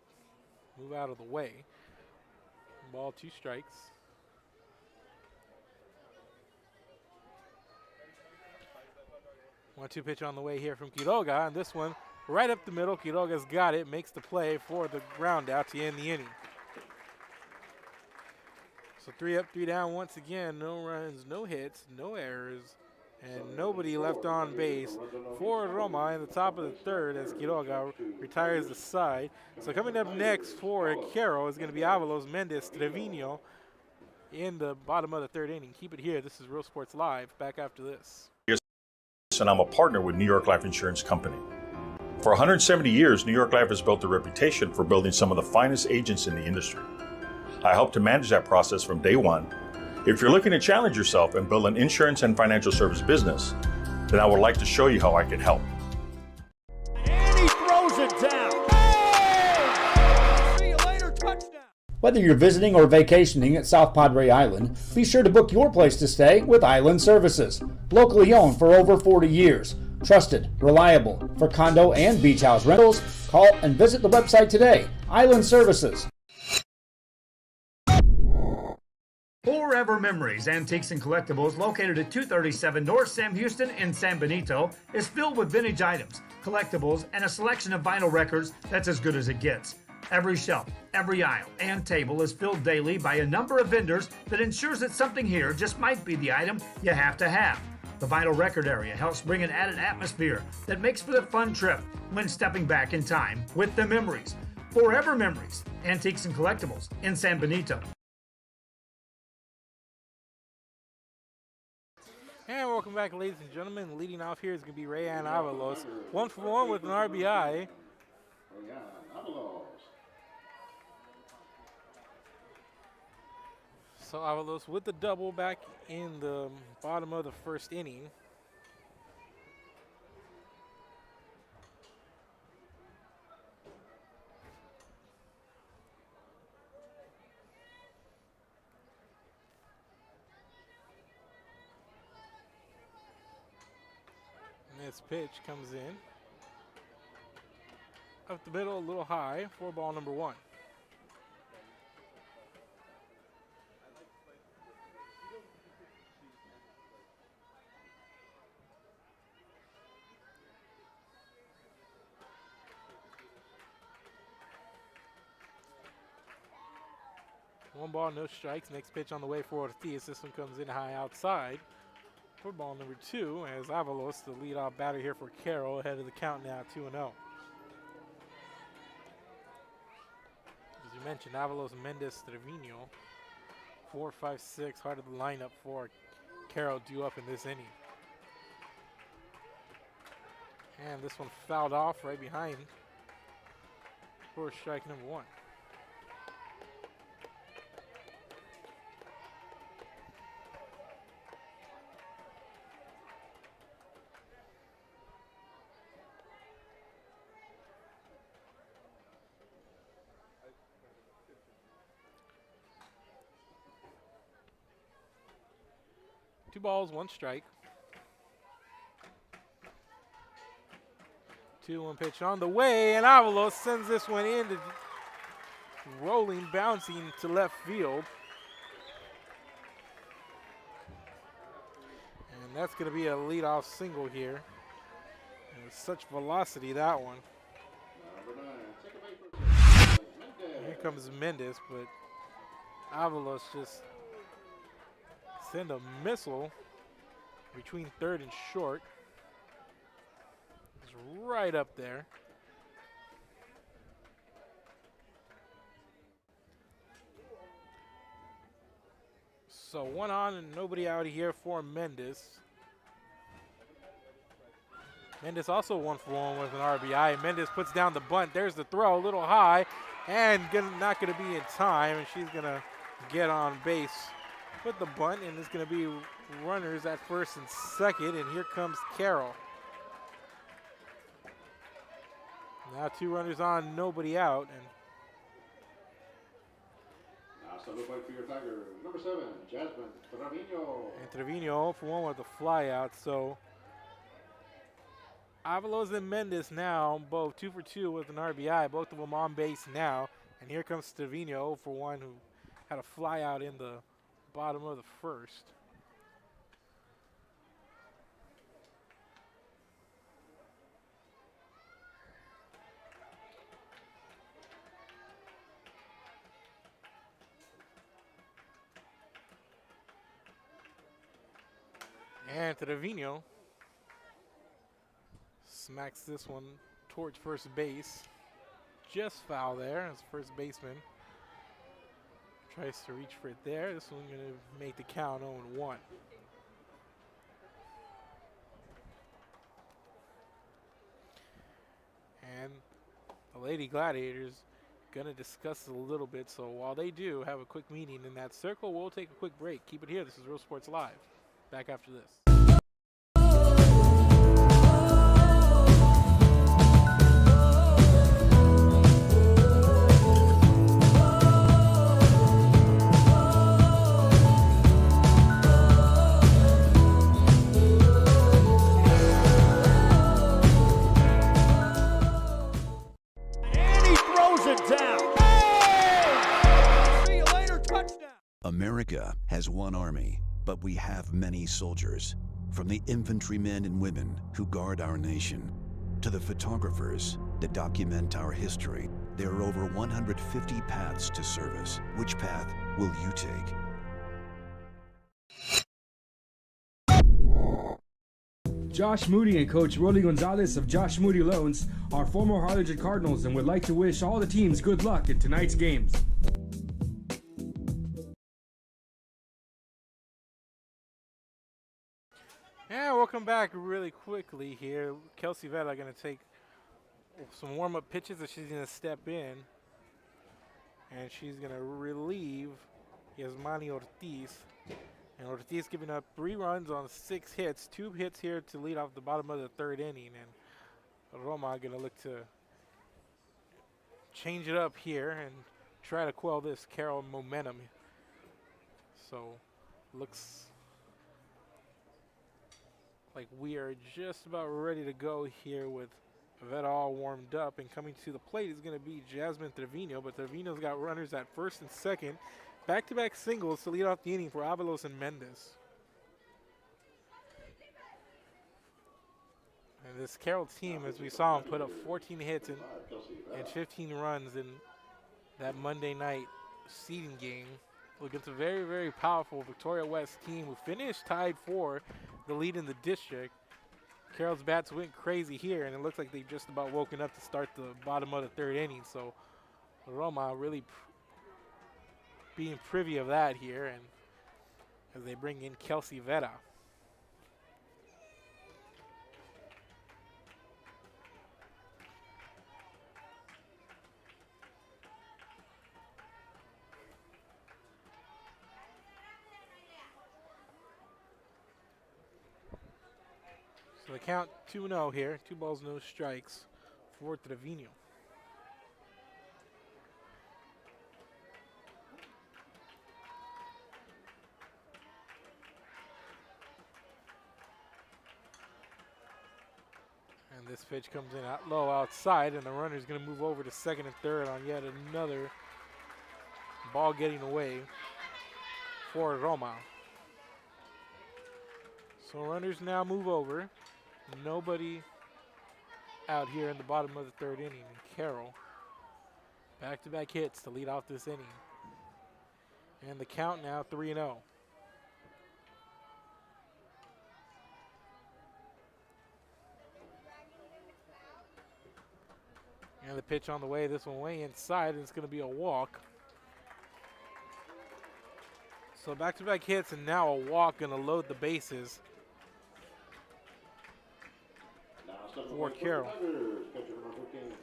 move out of the way. Ball, 2 strikes. One-two pitch on the way here from Quiroga, and this one right up the middle. Quiroga's got it, makes the play for the ground out to end the inning. So 3 up, 3 down once again. No runs, no hits, no errors, and nobody left on base for Roma in the top of the 3rd as Quiroga retires the side. So coming up next for Carroll is going to be Avalos, Mendez, Trevino in the bottom of the 3rd inning. Keep it here. This is Real Sports Live. Back after this. And I'm a partner with New York Life Insurance Company. For 170 years, New York Life has built a reputation for building some of the finest agents in the industry. I help to manage that process from day one. If you're looking to challenge yourself and build an insurance and financial service business, then I would like to show you how I can help. And he throws it down. Hey! See you later, touchdown. Whether you're visiting or vacationing at South Padre Island, be sure to book your place to stay with Island Services. Locally owned for over 40 years. Trusted, reliable for condo and beach house rentals. Call and visit the website today. Island Services. Forever Memories, Antiques and Collectibles, located at 237 North Sam Houston in San Benito, is filled with vintage items, collectibles, and a selection of vinyl records that's as good as it gets. Every shelf, every aisle, and table is filled daily by a number of vendors that ensures that something here just might be the item you have to have. The vinyl record area helps bring an added atmosphere that makes for the fun trip when stepping back in time with the memories. Forever Memories, Antiques and Collectibles in San Benito. And welcome back, ladies and gentlemen. Leading off here is going to be Rayan Avalos. 1-for-1 with an RBI. So Avalos with the double back in the bottom of the first inning. This pitch comes in. Up the middle, a little high, for ball number 1. One ball, no strikes. Next pitch on the way for Ortiz. This one comes in high outside. For ball number 2, as Avalos, the leadoff batter here for Carroll, ahead of the count now, 2-0. As you mentioned, Avalos, Mendez, Trevino, 4, 5, 6, heart of the lineup for Carroll due up in this inning. And this one fouled off right behind for strike number 1. Two balls, one strike. 2-1 pitch on the way, and Avalos sends this one in to rolling, bouncing to left field. And that's going to be a leadoff single here. And with such velocity, that one. Here comes Mendez, but Avalos just send a missile between third and short. It's right up there. So 1 on and nobody out here for Mendez. Mendez also 1-for-1 with an RBI. Mendez puts down the bunt. There's the throw, a little high, and not going to be in time, and she's going to get on base with the bunt, and it's going to be runners at first and second, and here comes Carroll. Now 2 runners on, nobody out, and now salute for your Tiger, number 7, Jasmine Trevino. And Trevino 0-for-1 with a flyout. So Avalos and Mendez now both 2-for-2 with an RBI, both of them on base now, and here comes Trevino 0-for-1, who had a flyout in the bottom of the first. And Trevino smacks this one towards first base. Just foul there as first baseman tries to reach for it there. This one going to make the count 0-1. And the Lady Gladiators going to discuss it a little bit. So while they do have a quick meeting in that circle, we'll take a quick break. Keep it here. This is Real Sports Live. Back after this. America has one army, but we have many soldiers. From the infantrymen and women who guard our nation, to the photographers that document our history, there are over 150 paths to service. Which path will you take? Josh Moody and Coach Rolly Gonzalez of Josh Moody Loans are former Harlingen Cardinals and would like to wish all the teams good luck in tonight's games. And welcome back really quickly here. Kelsey Vela going to take some warm-up pitches that she's going to step in. And she's going to relieve Yasmani Ortiz. And Ortiz giving up 3 runs on 6 hits. 2 hits here to lead off the bottom of the 3rd inning. And Roma going to look to change it up here and try to quell this Carroll momentum. So looks like we are just about ready to go here with Veta all warmed up, and coming to the plate is going to be Jasmine Trevino, but Trevino's got runners at first and second. Back-to-back singles to lead off the inning for Avalos and Mendez. And this Carroll team, as we saw them put up 14 hits and 15 runs in that Monday night seeding game against a very, very powerful Victoria West team who finished tied for the lead in the district. Carroll's bats went crazy here, and it looks like they've just about woken up to start the bottom of the 3rd inning. So Roma really being privy of that here, and as they bring in Kelsey Veta. So the count 2-0 here, 2 balls, no strikes for Trevino. And this pitch comes in out low outside, and the runner's going to move over to second and third on yet another ball getting away for Roma. So runners now move over. Nobody out here in the bottom of the 3rd inning. And Carroll, back-to-back hits to lead off this inning. And the count now 3-0. And the pitch on the way, this one way inside, and it's going to be a walk. So back-to-back hits and now a walk, going to load the bases for Carroll.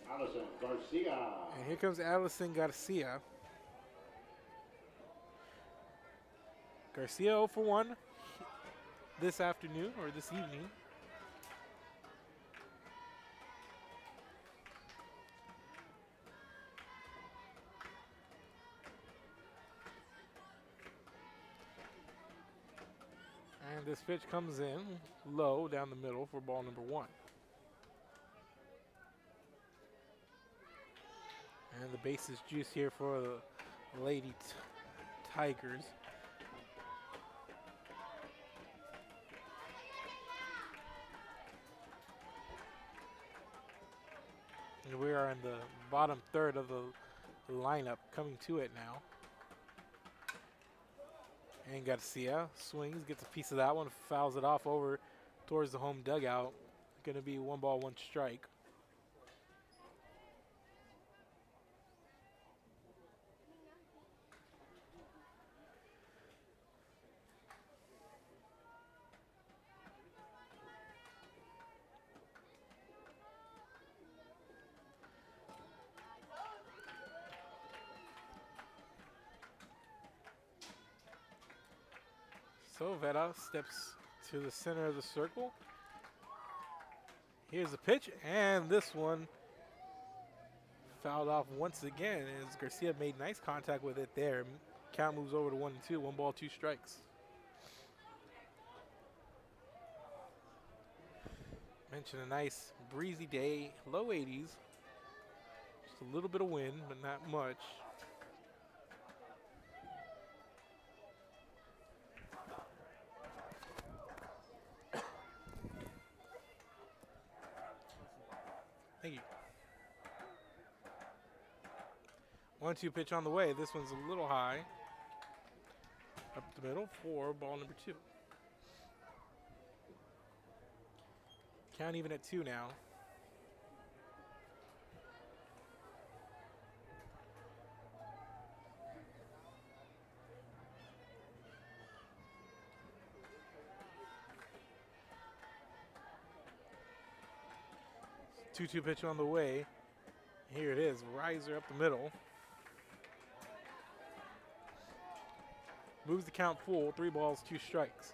Alison Garcia. And here comes Alison Garcia. Garcia 0 for 1 this afternoon, or this evening. And this pitch comes in low down the middle for ball number 1. And the bases juice here for the Lady Tigers. And we are in the bottom 3rd of the lineup, coming to it now. And Garcia swings, gets a piece of that one, fouls it off over towards the home dugout. Going to be 1 ball, 1 strike. So Veta steps to the center of the circle. Here's the pitch, and this one fouled off once again as Garcia made nice contact with it there. Count moves over to 1-2, 1 ball, 2 strikes. Mentioned a nice breezy day, low 80s. Just a little bit of wind, but not much. Thank you. 1-2 pitch on the way. This one's a little high. Up the middle for ball number 2. Count even at 2 now. Two-two pitch on the way. Here it is, riser up the middle. Moves the count full, 3 balls, 2 strikes.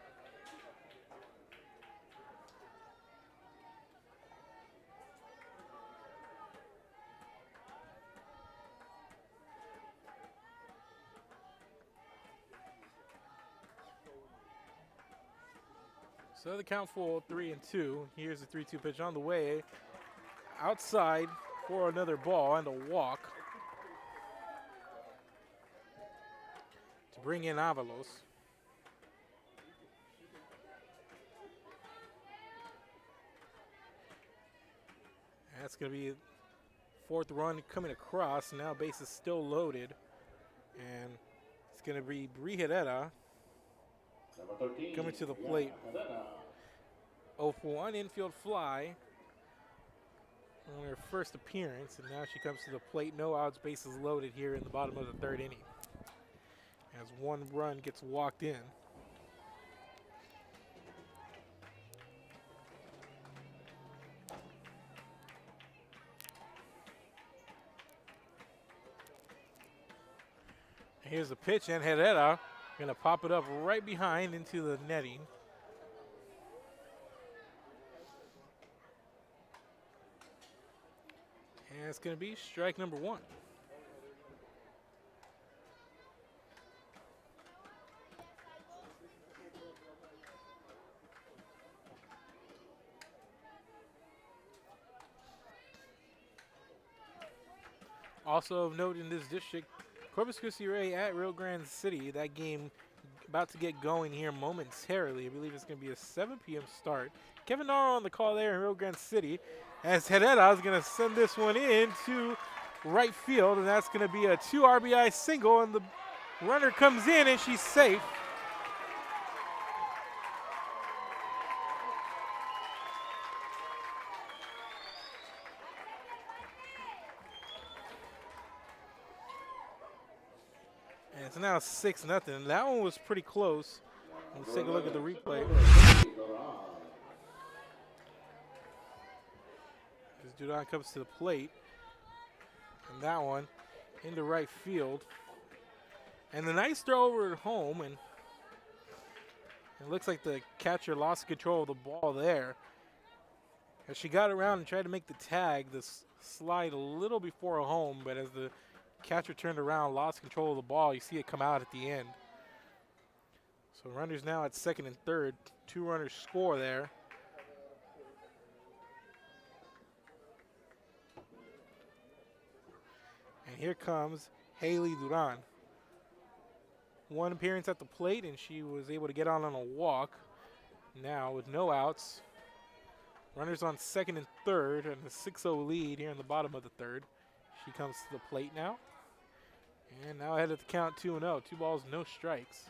So the count full, 3-2. Here's the 3-2 pitch on the way. Outside for another ball and a walk to bring in Avalos. That's going to be 4th run coming across. Now base is still loaded. And it's going to be Bri Herrera coming to the plate. 0-for-1 infield fly on her first appearance, and now she comes to the plate. No outs, bases loaded here in the bottom of the 3rd inning. As 1 run gets walked in. Here's the pitch, and Herrera gonna pop it up right behind into the netting. And it's going to be strike number 1. Also of note in this district, Corpus Christi Ray at Rio Grande City. That game about to get going here momentarily. I believe it's going to be a 7 p.m. start. Kevin Naro on the call there in Rio Grande City, as Herrera is going to send this one in to right field, and that's going to be a 2 RBI single, and the runner comes in, and she's safe. And it's now 6-0. That one was pretty close. Let's take a look at the replay. As Duran comes to the plate. And that one into right field. And the nice throw over at home. And it looks like the catcher lost control of the ball there. As she got around and tried to make the tag, this slide a little before home. But as the catcher turned around, lost control of the ball, you see it come out at the end. So runners now at 2nd and 3rd. 2 runners score there. And here comes Haley Duran. 1 appearance at the plate, and she was able to get on a walk. Now with no outs, runners on 2nd and 3rd, and a 6-0 lead here in the bottom of the 3rd. She comes to the plate now. And now ahead at the count 2-0. 2 balls, no strikes.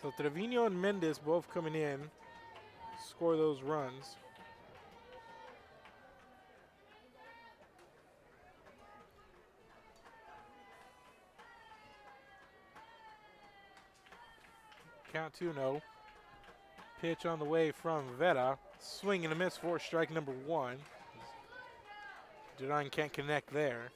So Trevino and Mendez both coming in, score those runs. Count 2-0. Pitch on the way from Vera. Swing and a miss for strike number 1. Duran can't connect there.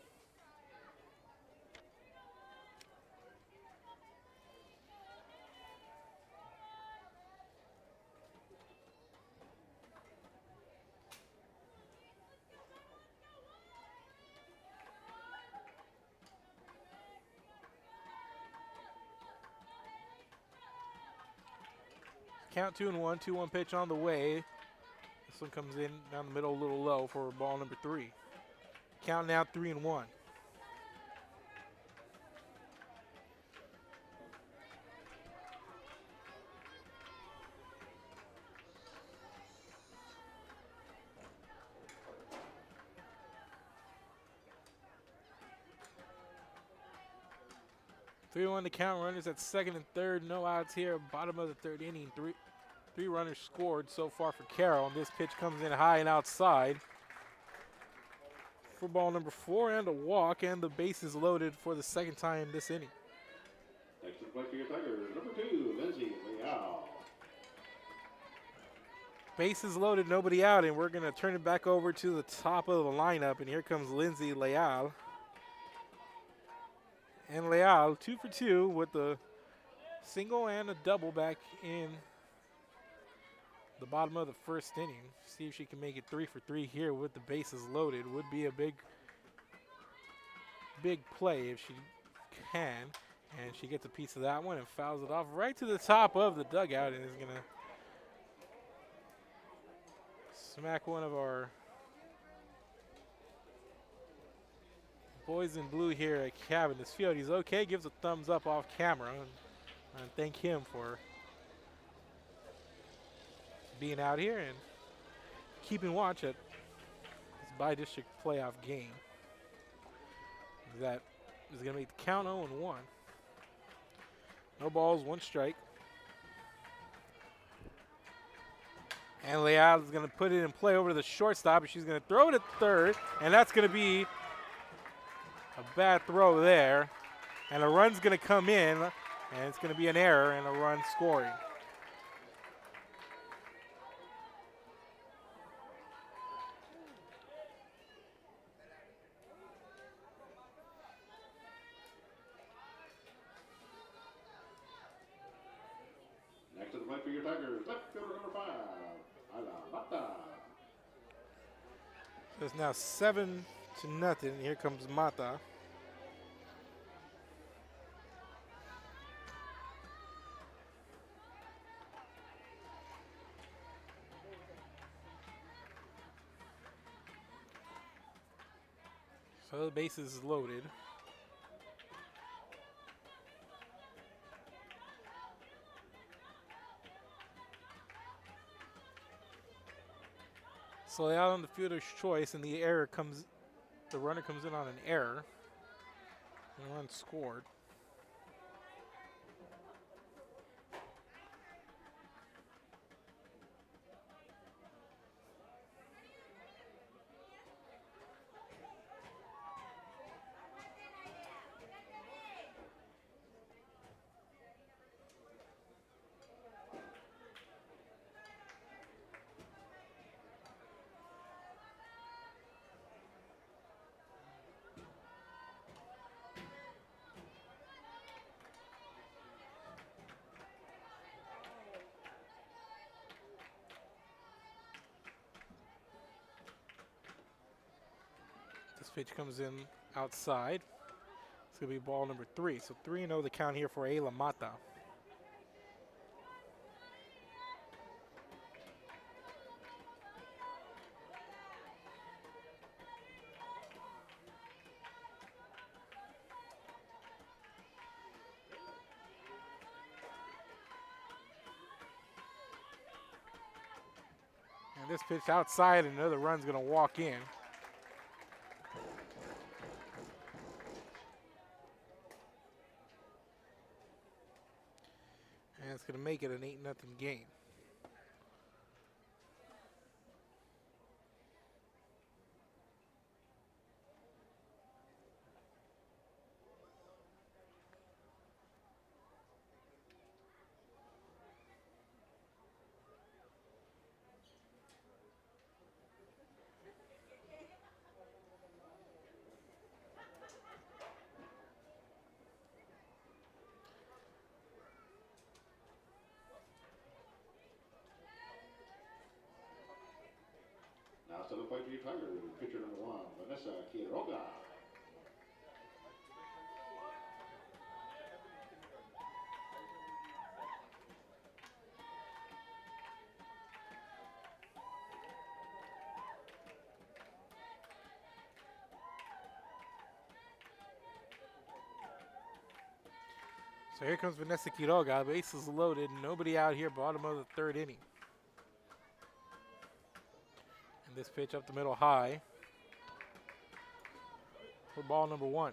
Count 2-1, 2-1 pitch on the way. This one comes in down the middle a little low for ball number 3. Count now 3-1. 3-1 to count. Runners at second and third. No outs here. Bottom of the third inning. Three runners scored so far for Carroll. And this pitch comes in high and outside for ball number 4 and a walk. And the base is loaded for the second time this inning. Next to play for your Tigers, number 2, Lindsay Leal. Bases loaded, nobody out, and we're going to turn it back over to the top of the lineup. And here comes Lindsay Leal. And Leal, 2 for 2 with a single and a double back in the bottom of the first inning. See if she can make it 3 for 3 here with the bases loaded. Would be a big play if she can. And she gets a piece of that one and fouls it off right to the top of the dugout and is going to smack one of our boys in blue here at Cabinets Field. He's okay, gives a thumbs up off camera. And thank him for being out here and keeping watch at this bi-district playoff game. That is going to make the count 0-1. No balls, 1 strike. And Leal is going to put it in play over to the shortstop, and she's going to throw it at third, and that's going to be a bad throw there. And a run's going to come in, and it's going to be an error and a run scoring. Next to the plate for your Tigers, left fielder number 5, Alamata. So it's now 7-0. Here comes Mata. So the base is loaded. So out on the fielder's choice, and the runner comes in on an error. And a run scored. This pitch comes in outside. It's going to be ball number 3. So 3-0 the count here for Ayla Mata. And this pitch outside, and another run's going to walk in. And it's going to make it an 8-0 game. Now to the plate for your Tigers, pitcher number 1, Vanessa Quiroga. So here comes Vanessa Quiroga. Bases loaded. Nobody out here. Bottom of the 3rd inning. And this pitch up the middle high for ball number 1.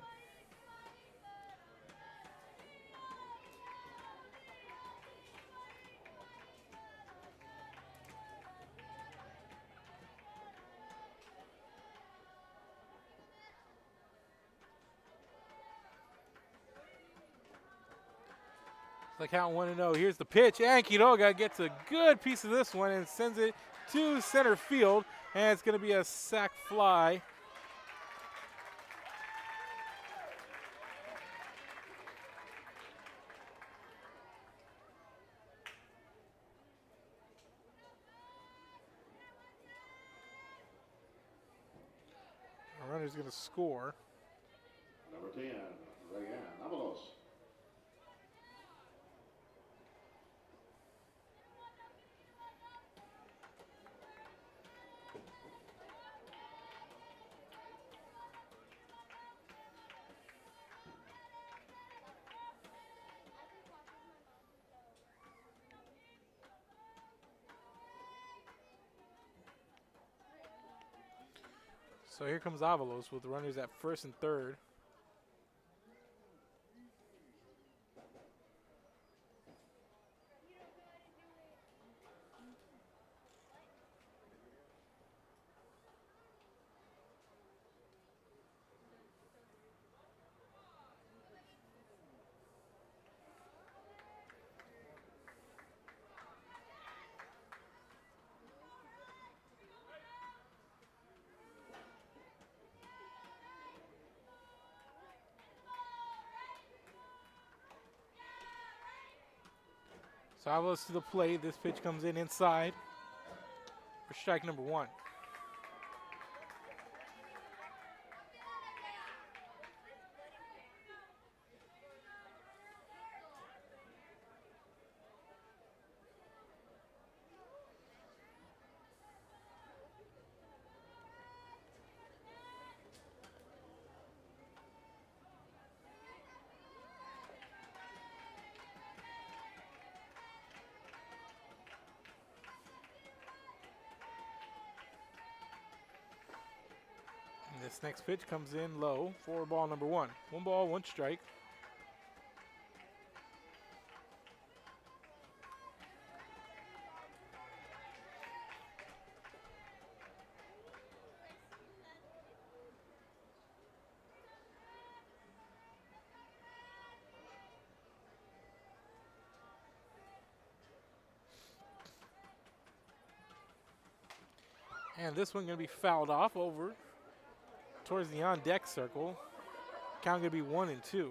The count 1-0. Here's the pitch, and Quiroga gets a good piece of this one and sends it to center field, and it's going to be a sac fly. The runner's going to score. Number 10, Rayan Avalos. So here comes Avalos with the runners at first and third. So Avalos to the plate. This pitch comes in inside for strike number 1. This next pitch comes in low for ball number 1. 1 ball, 1 strike. And this one going to be fouled off over towards the on-deck circle. Count going to be 1-2.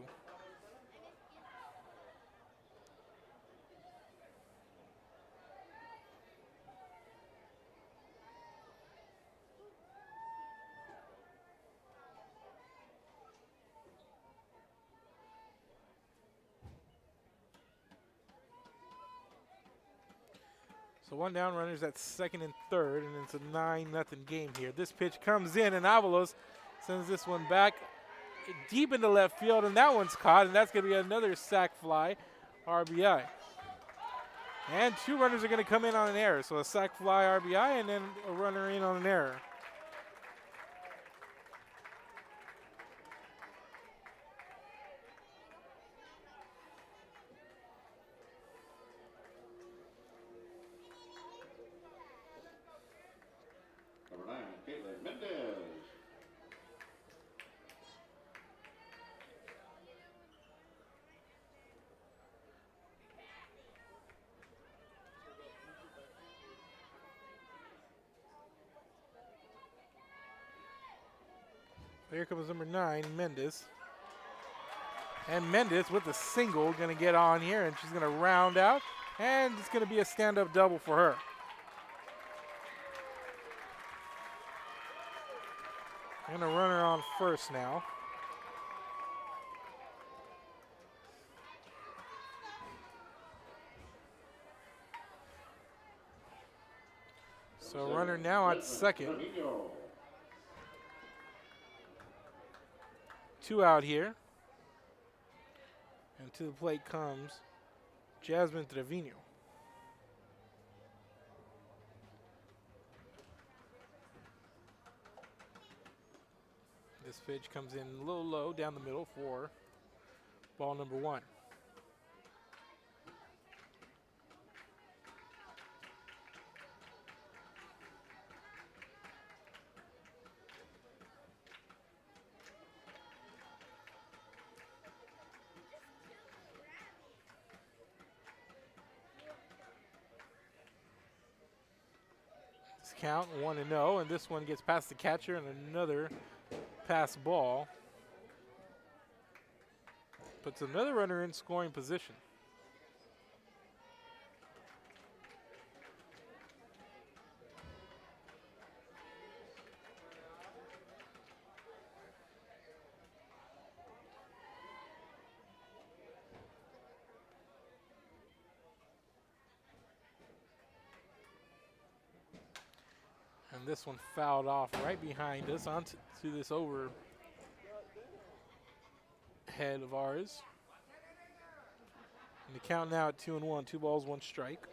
So 1 down, runners at second and third, and it's a 9-0 game here. This pitch comes in, and Avalos sends this one back deep into left field, and that one's caught, and that's going to be another sac fly, RBI. And 2 runners are going to come in on an error. So a sac fly, RBI, and then a runner in on an error. Number 9, Caitlin Mendez. Here comes number 9, Mendez. And Mendez with a single going to get on here, and she's going to round out, and it's going to be a stand-up double for her. I'm going to run her on first now. So runner now at second. 2 out here. And to the plate comes Jasmine Trevino. This pitch comes in a little low down the middle for ball number 1. count, 1-0, and this one gets past the catcher and another pass ball. Puts another runner in scoring position. And this one fouled off right behind us onto this overhead of ours. And the count now at 2-1, 2 balls, 1 strike.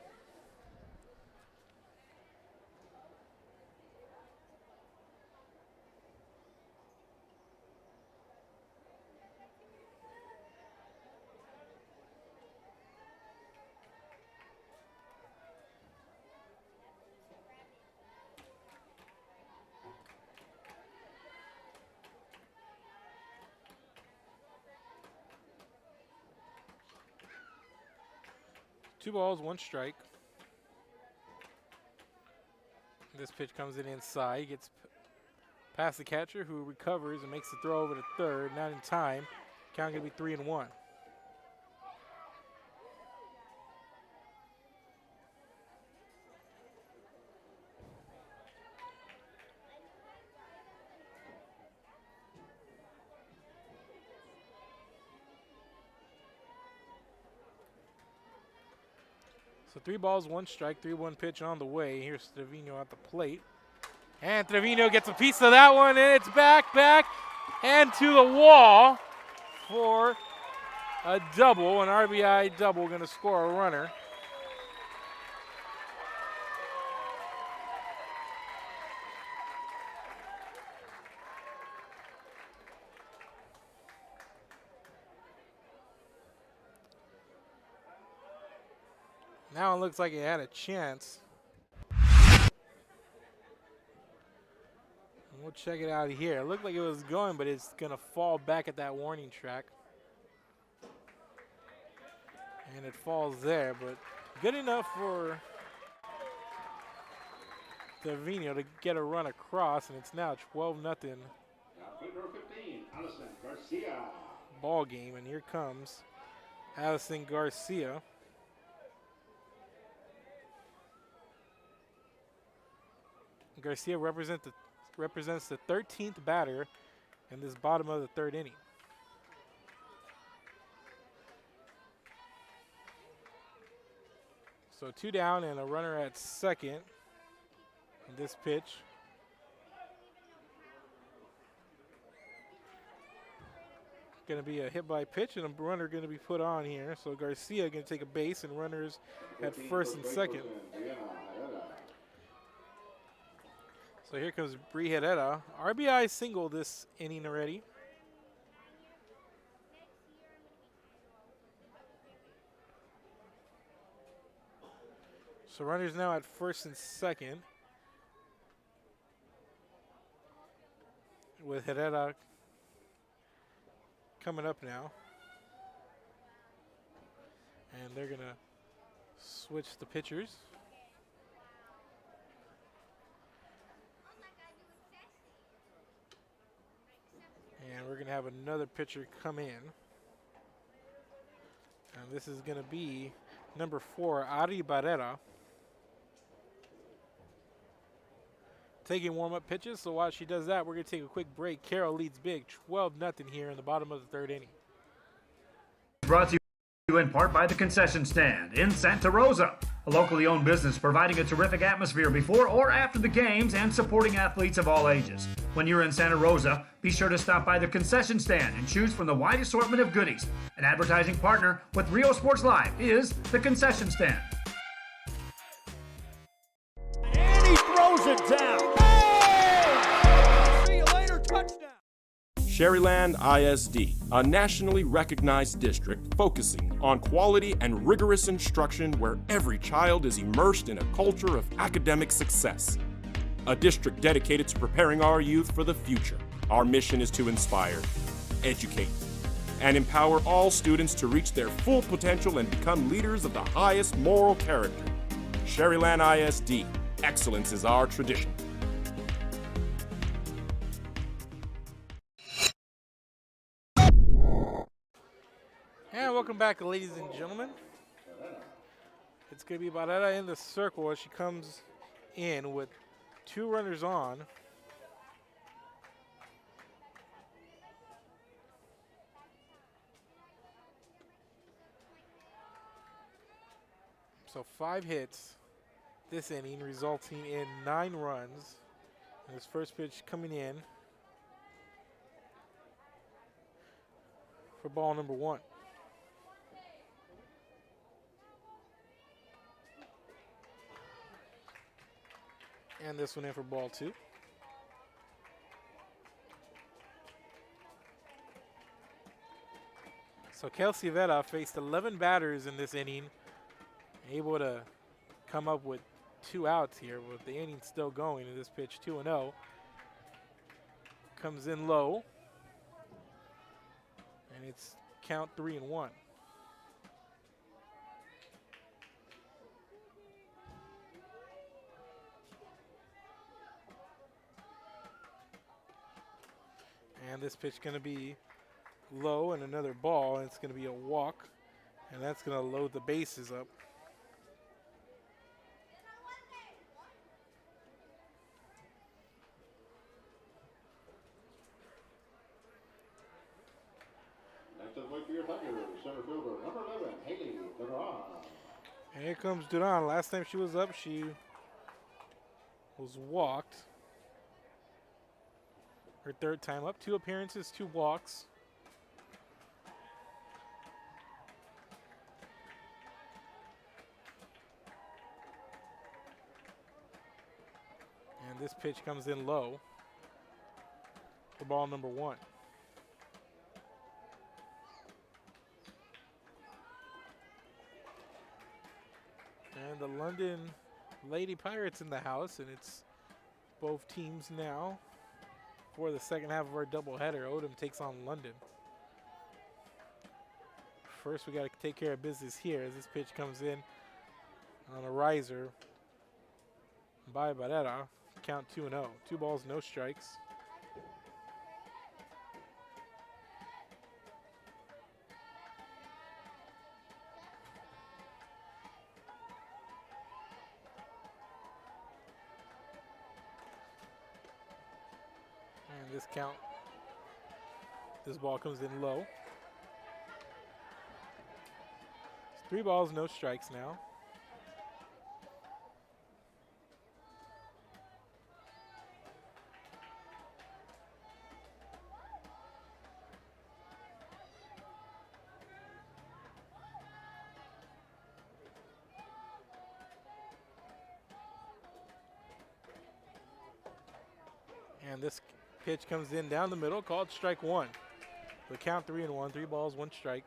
Two balls, 1 strike. This pitch comes in inside. He gets past the catcher, who recovers and makes the throw over to third. Not in time. Count going to be 3-1. So 3 balls, 1 strike, 3-1 pitch on the way. Here's Trevino at the plate. And Trevino gets a piece of that one, and it's back, and to the wall for a double, an RBI double, going to score a runner. Now it looks like it had a chance. And we'll check it out here. It looked like it was going, but it's going to fall back at that warning track. And it falls there, but good enough for Trevino to get a run across, and it's now 12-0 Number 15, Alison Garcia. ball game, and here comes Alison Garcia. Garcia represents the 13th batter in this bottom of the 3rd inning. So 2 down and a runner at second in this pitch. Going to be a hit by pitch and a runner going to be put on here. So Garcia going to take a base and runners at first and second. So here comes Bri Herrera. RBI single this inning already. So runners now at first and second, with Herrera coming up now. And they're going to switch the pitchers. And we're going to have another pitcher come in. And this is going to be number 4, Ari Barrera. Taking warm-up pitches, so while she does that, we're going to take a quick break. Carroll leads big, 12-0 here in the bottom of the 3rd inning. Brought to you in part by the Concession Stand in Santa Rosa, a locally owned business providing a terrific atmosphere before or after the games and supporting athletes of all ages. When you're in Santa Rosa, be sure to stop by the Concession Stand and choose from the wide assortment of goodies. An advertising partner with Rio Sports Live is the Concession Stand. And he throws it down. Hey! See you later, touchdown. Sherryland ISD, a nationally recognized district focusing on quality and rigorous instruction where every child is immersed in a culture of academic success. A district dedicated to preparing our youth for the future. Our mission is to inspire, educate, and empower all students to reach their full potential and become leaders of the highest moral character. Sherryland ISD, Excellence is our tradition. And welcome back, ladies and gentlemen. It's going to be Barrera in the circle as she comes in with 2 runners on. So 5 hits this inning, resulting in 9 runs. And this first pitch coming in for ball number 1. And this one in for ball 2. So Kelsey Vera faced 11 batters in this inning, able to come up with 2 outs here with the inning still going. And this pitch 2-0 comes in low, and it's count 3-1. And this pitch going to be low and another ball, and it's going to be a walk, and that's going to load the bases up. Next to the plate for your Tigers, center fielder, number 11, Haley Duran. And here comes Duran. Last time she was up, she was walked. Her 3rd time up. 2 appearances, 2 walks. And this pitch comes in low for ball number 1. And the London Lady Pirates in the house, and it's both teams now for the second half of our doubleheader. Odom takes on London. First, we got to take care of business here as this pitch comes in on a riser by Barrera. Count 2-0. 2 balls, no strikes. And this count, this ball comes in low. It's 3 balls, no strikes now. And this pitch comes in down the middle, called strike 1. The count 3-1, 3 balls, 1 strike.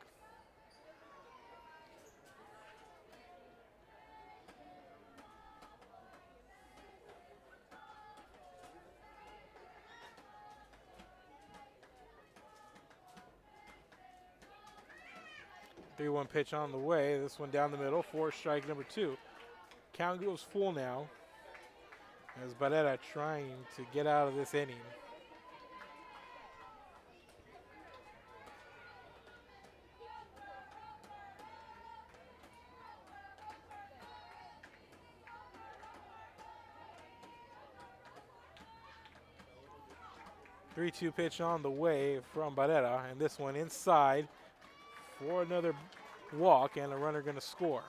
The 3-1 pitch on the way. This one down the middle for strike number 2. Count goes full now, as Barrera trying to get out of this inning. Three-two pitch on the way from Barrera, and this one inside for another walk, and a runner going to score.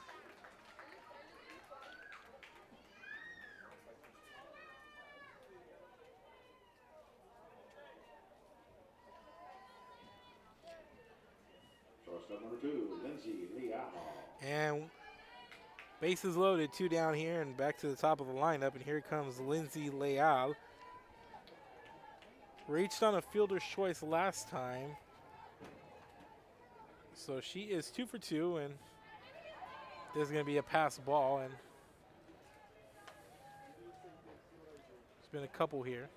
Number 2, Lindsay Leal. And bases loaded, 2 down here and back to the top of the lineup. And here comes Lindsay Leal. Reached on a fielder's choice last time. So she is 2 for 2, and there's going to be a pass ball. And there's been a couple here.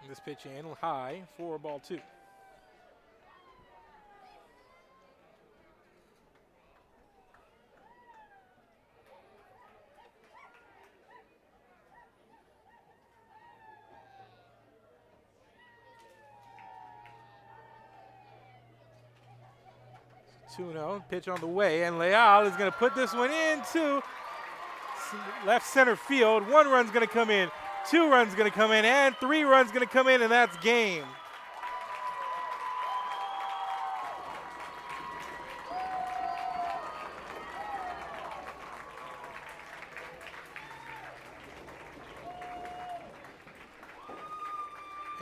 This pitch in high for ball 2. Two-0, pitch on the way, and Leal is going to put this one into left center field. 1 run's going to come in, 2 runs going to come in, and 3 runs going to come in, and that's game.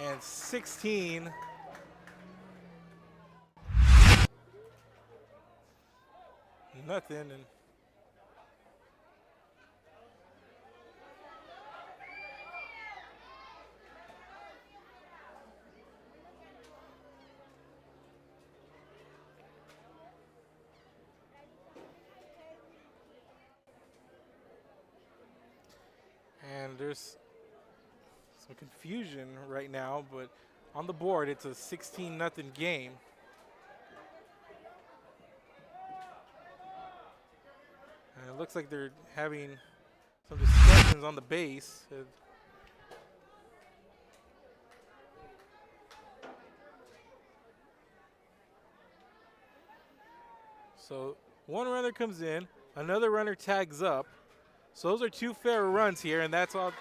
And 16. Nothing. And there's some confusion right now, but on the board it's a 16-0 game. And it looks like they're having some discussions on the base. So 1 runner comes in, another runner tags up. So those are 2 fair runs here, and that's all.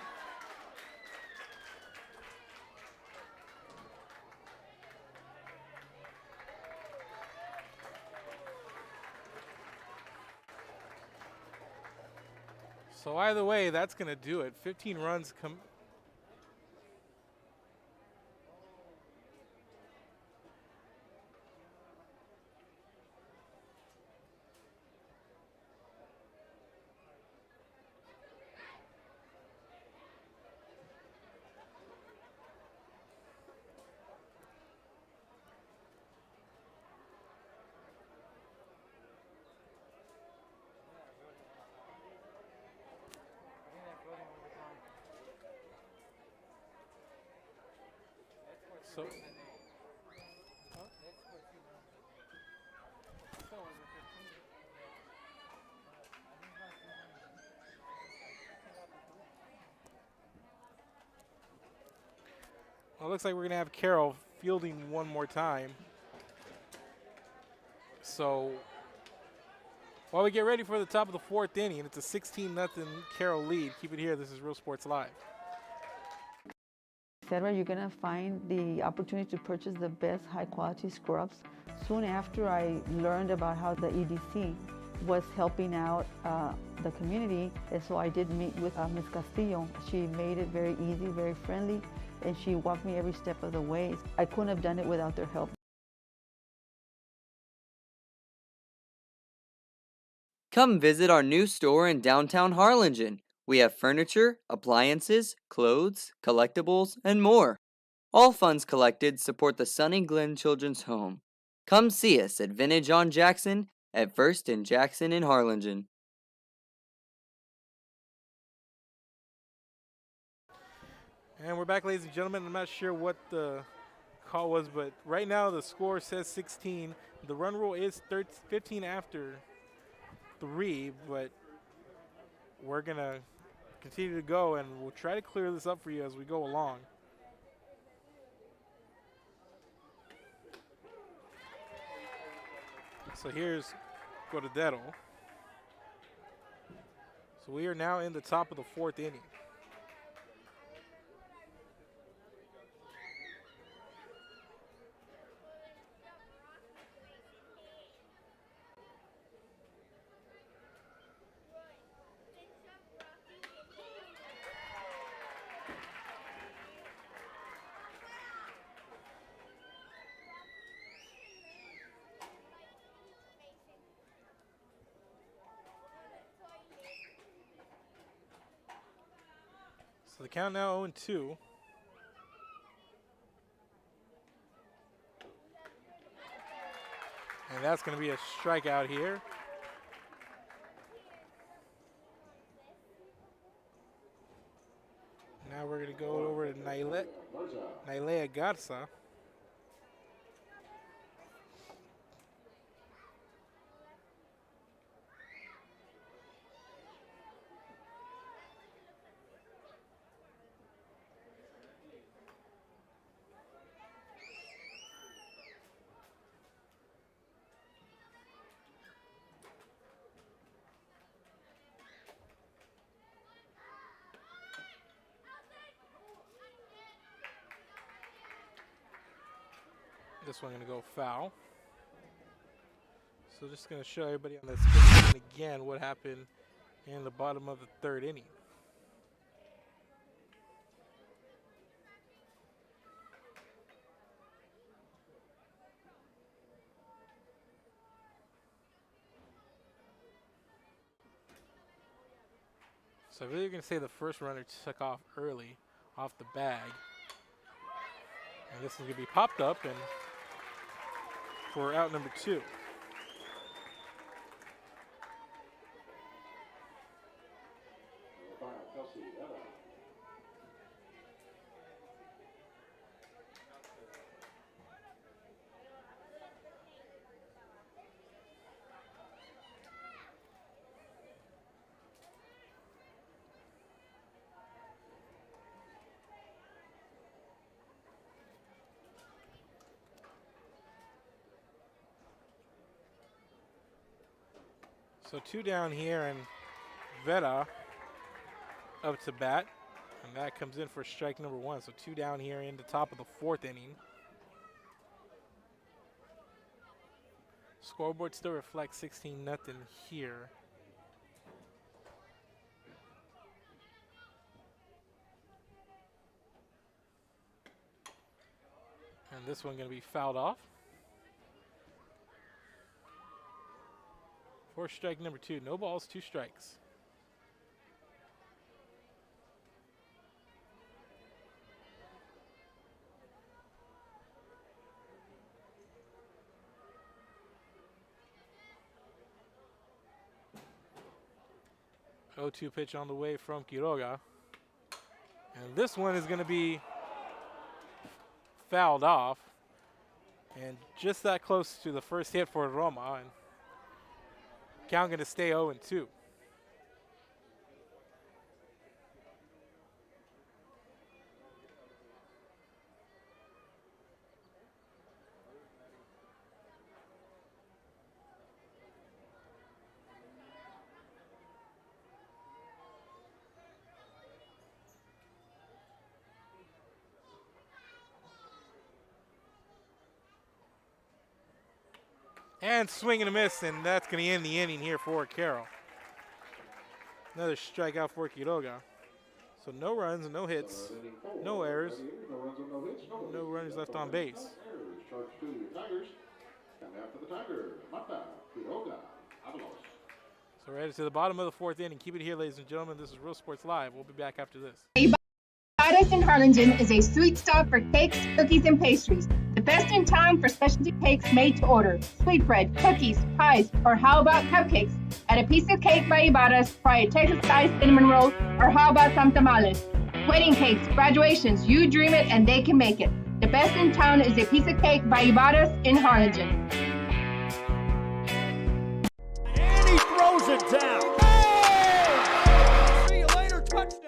So either way, that's going to do it. 15 runs come. So well, it looks like we're going to have Carroll fielding 1 more time. So while we get ready for the top of the 4th inning, it's a 16-0 Carroll lead. Keep it here. This is Real Sports Live. You're going to find the opportunity to purchase the best high-quality scrubs. Soon after I learned about how the EDC was helping out the community, and so I did meet with Ms. Castillo. She made it very easy, very friendly, and she walked me every step of the way. I couldn't have done it without their help. Come visit our new store in downtown Harlingen. We have furniture, appliances, clothes, collectibles, and more. All funds collected support the Sunny Glen Children's Home. Come see us at Vintage on Jackson at 1st and Jackson in Harlingen. And we're back, ladies and gentlemen. I'm not sure what the call was, but right now the score says 16. The run rule is 15 after 3, but we're going to continue to go, and we'll try to clear this up for you as we go along. So here's Cordero. So we are now in the top of the 4th inning. So the count now 0-2. And that's going to be a strikeout here. Now we're going to go over to Nailea Garza. This one going to go foul. So just going to show everybody on the screen again what happened in the bottom of the third inning. So I really going to say the first runner took off early off the bag. And this is going to be popped up and for out number 2. So 2 down here, and Veta up to bat, and that comes in for strike number 1. So 2 down here in the top of the 4th inning. Scoreboard still reflects 16-0 here. And this one going to be fouled off. For strike number 2. No balls, 2 strikes. Oh, 0-2 pitch on the way from Quiroga. And this one is going to be fouled off. And just that close to the first hit for Roma. And count going to stay 0-2. And swing and a miss, and that's going to end the inning here for Carroll. Another strikeout for Quiroga. So no runs, no hits, no errors, no runners left on base. So we're headed to the bottom of the 4th inning. Keep it here, ladies and gentlemen. This is Real Sports Live. We'll be back after this. Bianca in Harlingen is a sweet stop for cakes, cookies, and pastries. The best in town for specialty cakes made to order. Sweetbread, cookies, pies, or how about cupcakes? Add a piece of cake by Ibarra's, try a Texas-style cinnamon roll, or how about some tamales? Wedding cakes, graduations, you dream it and they can make it. The best in town is a piece of cake by Ibarra's in Harlingen. And he throws it down. Hey! See you later, touchdown.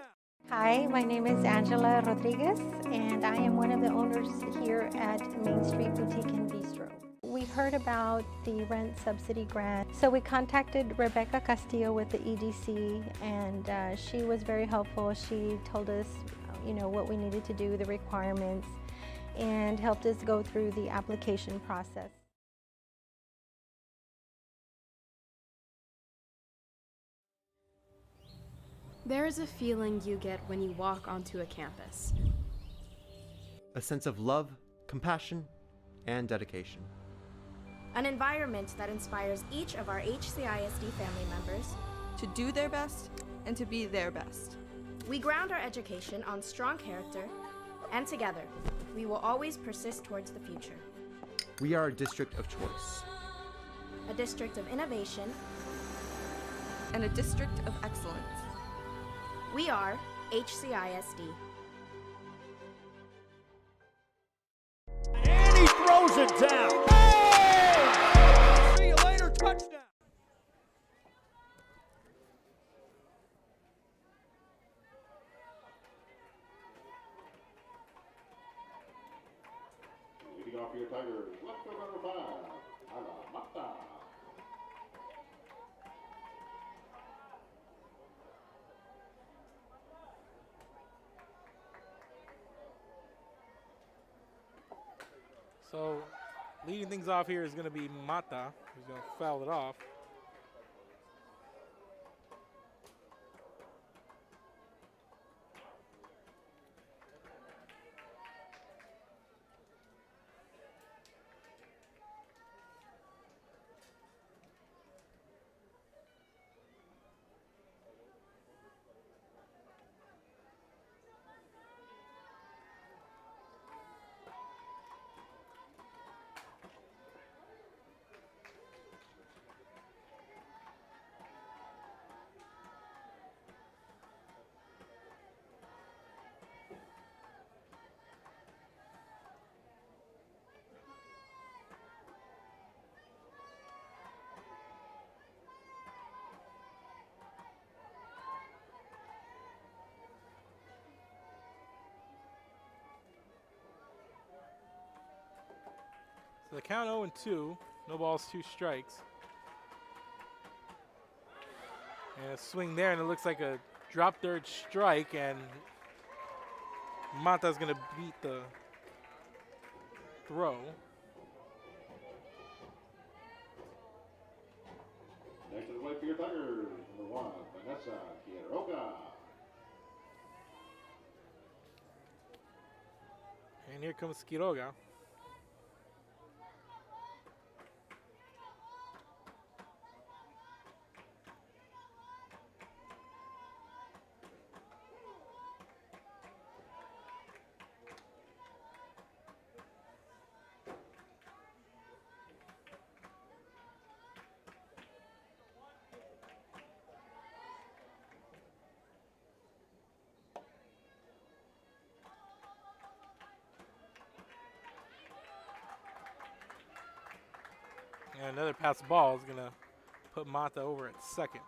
Hi, my name is Angela Rodriguez, and I am one of the owners here at Main Street Boutique and Bistro. We heard about the rent subsidy grant, so we contacted Rebecca Castillo with the EDC, and she was very helpful. She told us, what we needed to do, the requirements, and helped us go through the application process. There is a feeling you get when you walk onto a campus. A sense of love, compassion, and dedication. An environment that inspires each of our HCISD family members to do their best and to be their best. We ground our education on strong character, and together, we will always persist towards the future. We are a district of choice. A district of innovation. And a district of excellence. We are HCISD. throws it down. See you later, touchdown. Leading off your Tigers, left field number 5, Alamata. So, leading things off here is going to be Mata, who's going to foul it off. So the count 0-2, no balls, 2 strikes. And a swing there, and it looks like a drop third strike, and Mata's going to beat the throw. Next to the plate for your Tigers, number 1, Vanessa Quiroga. And here comes Quiroga. And another pass ball is going to put Mata over at second.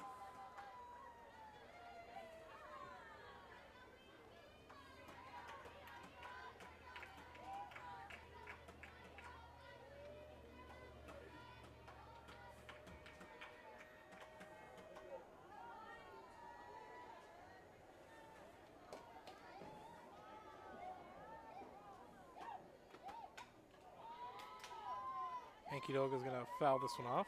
And Quiroga's going to foul this one off.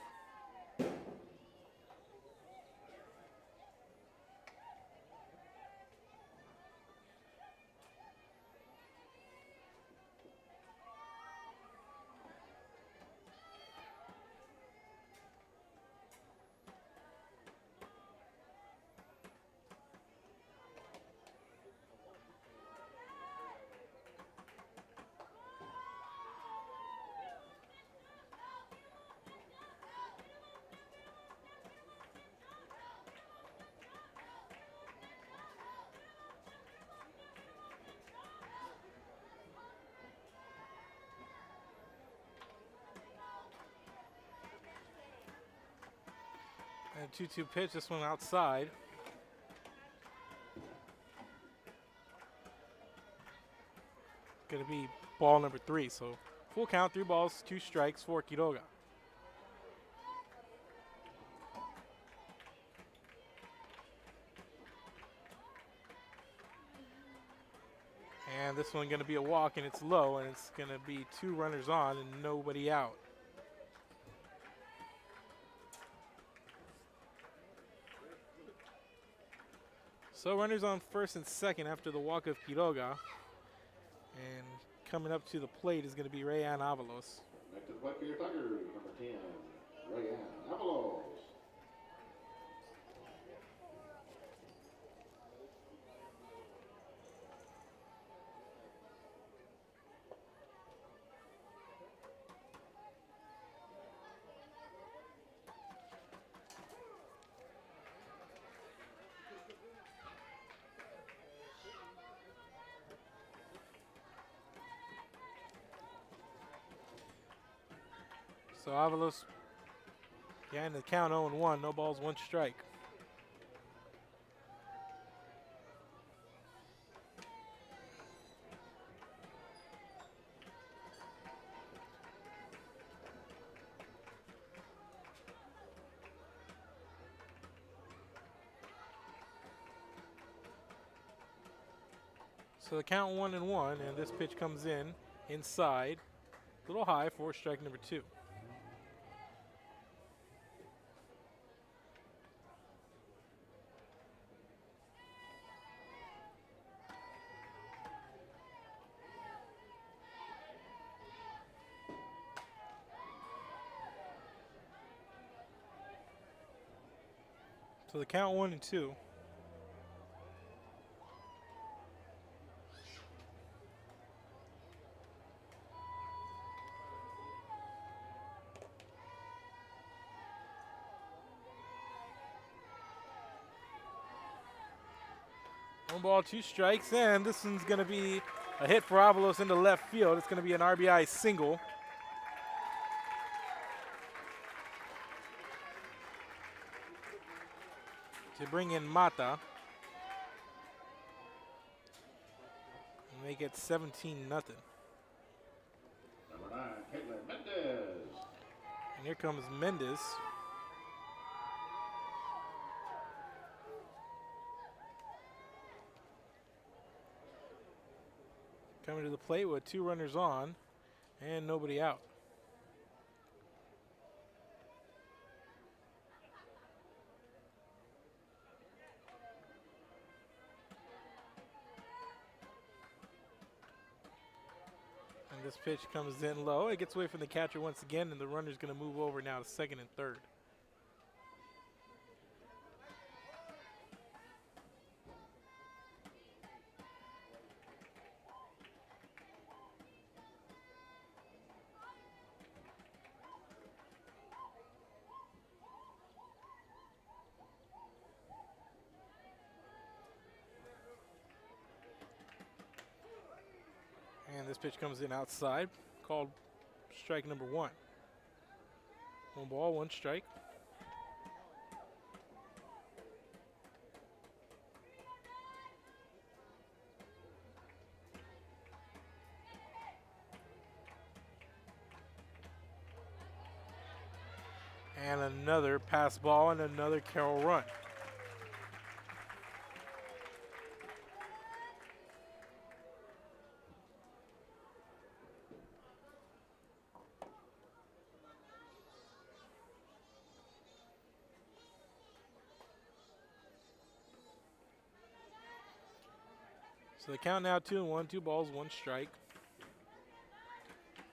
And 2-2 pitch, this one outside. Going to be ball number 3. So full count, 3 balls, 2 strikes for Quiroga. And this one going to be a walk, and it's low, and it's going to be 2 runners on and nobody out. So runners on first and second after the walk of Quiroga. And coming up to the plate is going to be Rayan Avalos. Next to the plate for your Tigers, number 10, Rayan Avalos. So Avalos behind the count 0-1. No balls, 1 strike. So the count 1-1, and this pitch comes in inside, a little high for strike number 2. So the count 1-2. One ball, 2 strikes, and this one's going to be a hit for Avalos into left field. It's going to be an RBI single. To bring in Mata. And make it 17-0. Number 9, Caitlin Mendez. And here comes Mendez. Coming to the plate with 2 runners on and nobody out. And this pitch comes in low. It gets away from the catcher once again, and the runner's going to move over now to second and third. And this pitch comes in outside, called strike number 1. 1 ball, 1 strike. And another pass ball and another Carroll run. So the count now 2-1, 2 balls, 1 strike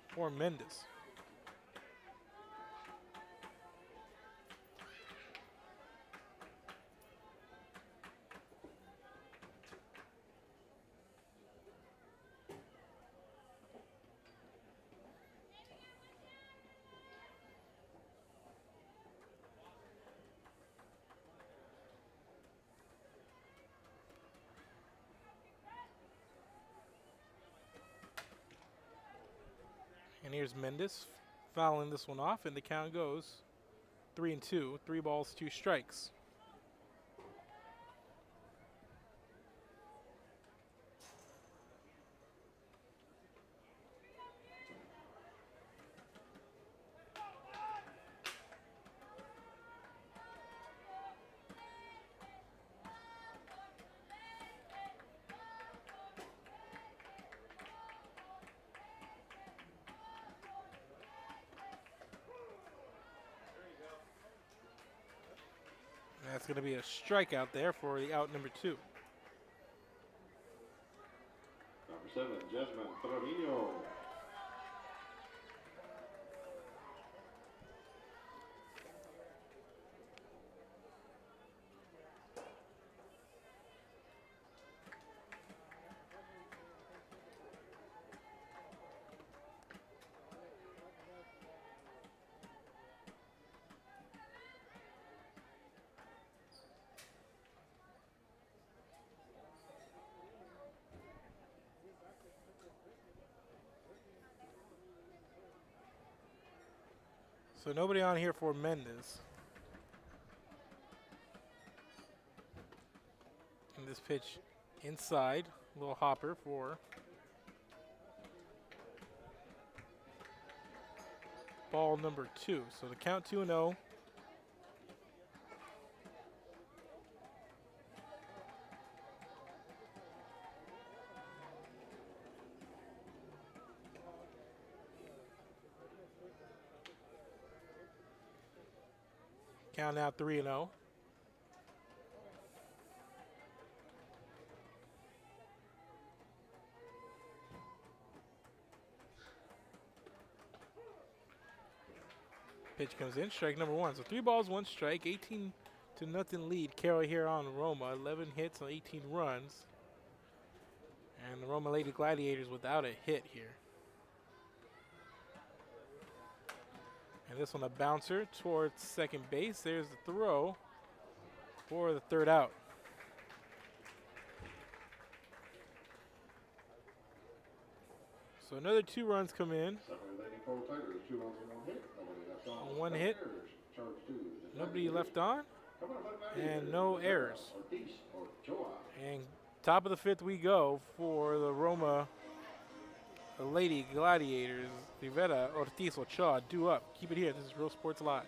for Mendez. And here's Mendez fouling this one off, and the count goes 3-2, 3 balls, 2 strikes. That's going to be a strikeout there for the out number 2. Number 7, Jasmine Trevino. So nobody on here for Mendez. And this pitch inside, little hopper for ball number 2. So the count 2-0. Count now 3-0. Pitch comes in, strike number 1. So 3 balls, 1 strike, 18-0 lead. Carroll here on Roma, 11 hits on 18 runs. And the Roma Lady Gladiators without a hit here. And this one a bouncer towards second base. There's the throw for the 3rd out. So another 2 runs come in. On 1 hit. Nobody left on. And no errors. And top of the 5th we go for the Roma Lady Gladiators. Rivera, Ortiz, Ochoa, due up. Keep it here. This is Real Sports Live.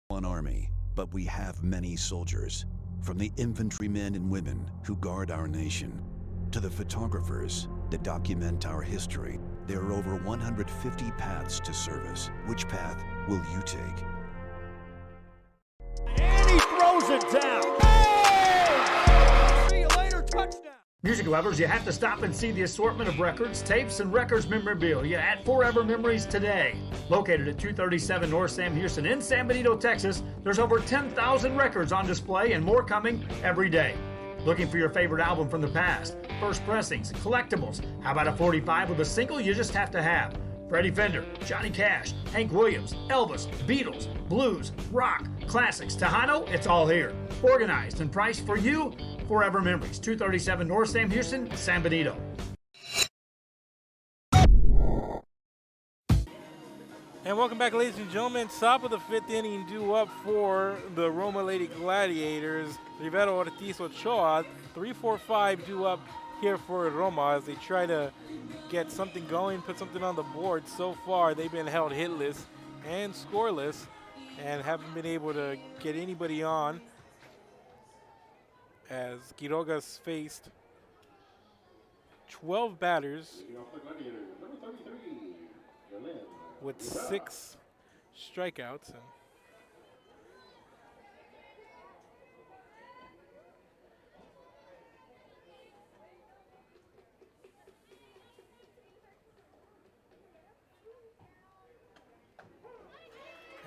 One army, but we have many soldiers. From the infantrymen and women who guard our nation, to the photographers that document our history. There are over 150 paths to service. Which path will you take? And he throws it down. See you later, touchdown. Music lovers, you have to stop and see the assortment of records, tapes, and records memorabilia at Forever Memories today. Located at 237 North Sam Houston in San Benito, Texas, there's over 10,000 records on display and more coming every day. Looking for your favorite album from the past, first pressings, collectibles. How about a 45 with a single you just have to have? Freddie Fender, Johnny Cash, Hank Williams, Elvis, Beatles, blues, rock, classics, Tejano, it's all here. Organized and priced for you. Forever Memories, 237 North Sam Houston, San Benito. And welcome back, ladies and gentlemen. Top of the 5th inning, due up for the Roma Lady Gladiators. Rivera, Ortiz, Ochoa, 3-4-5 due up here for Roma as they try to get something going, put something on the board. So far, they've been held hitless and scoreless and haven't been able to get anybody on, as Quiroga's faced 12 batters with 6 strikeouts.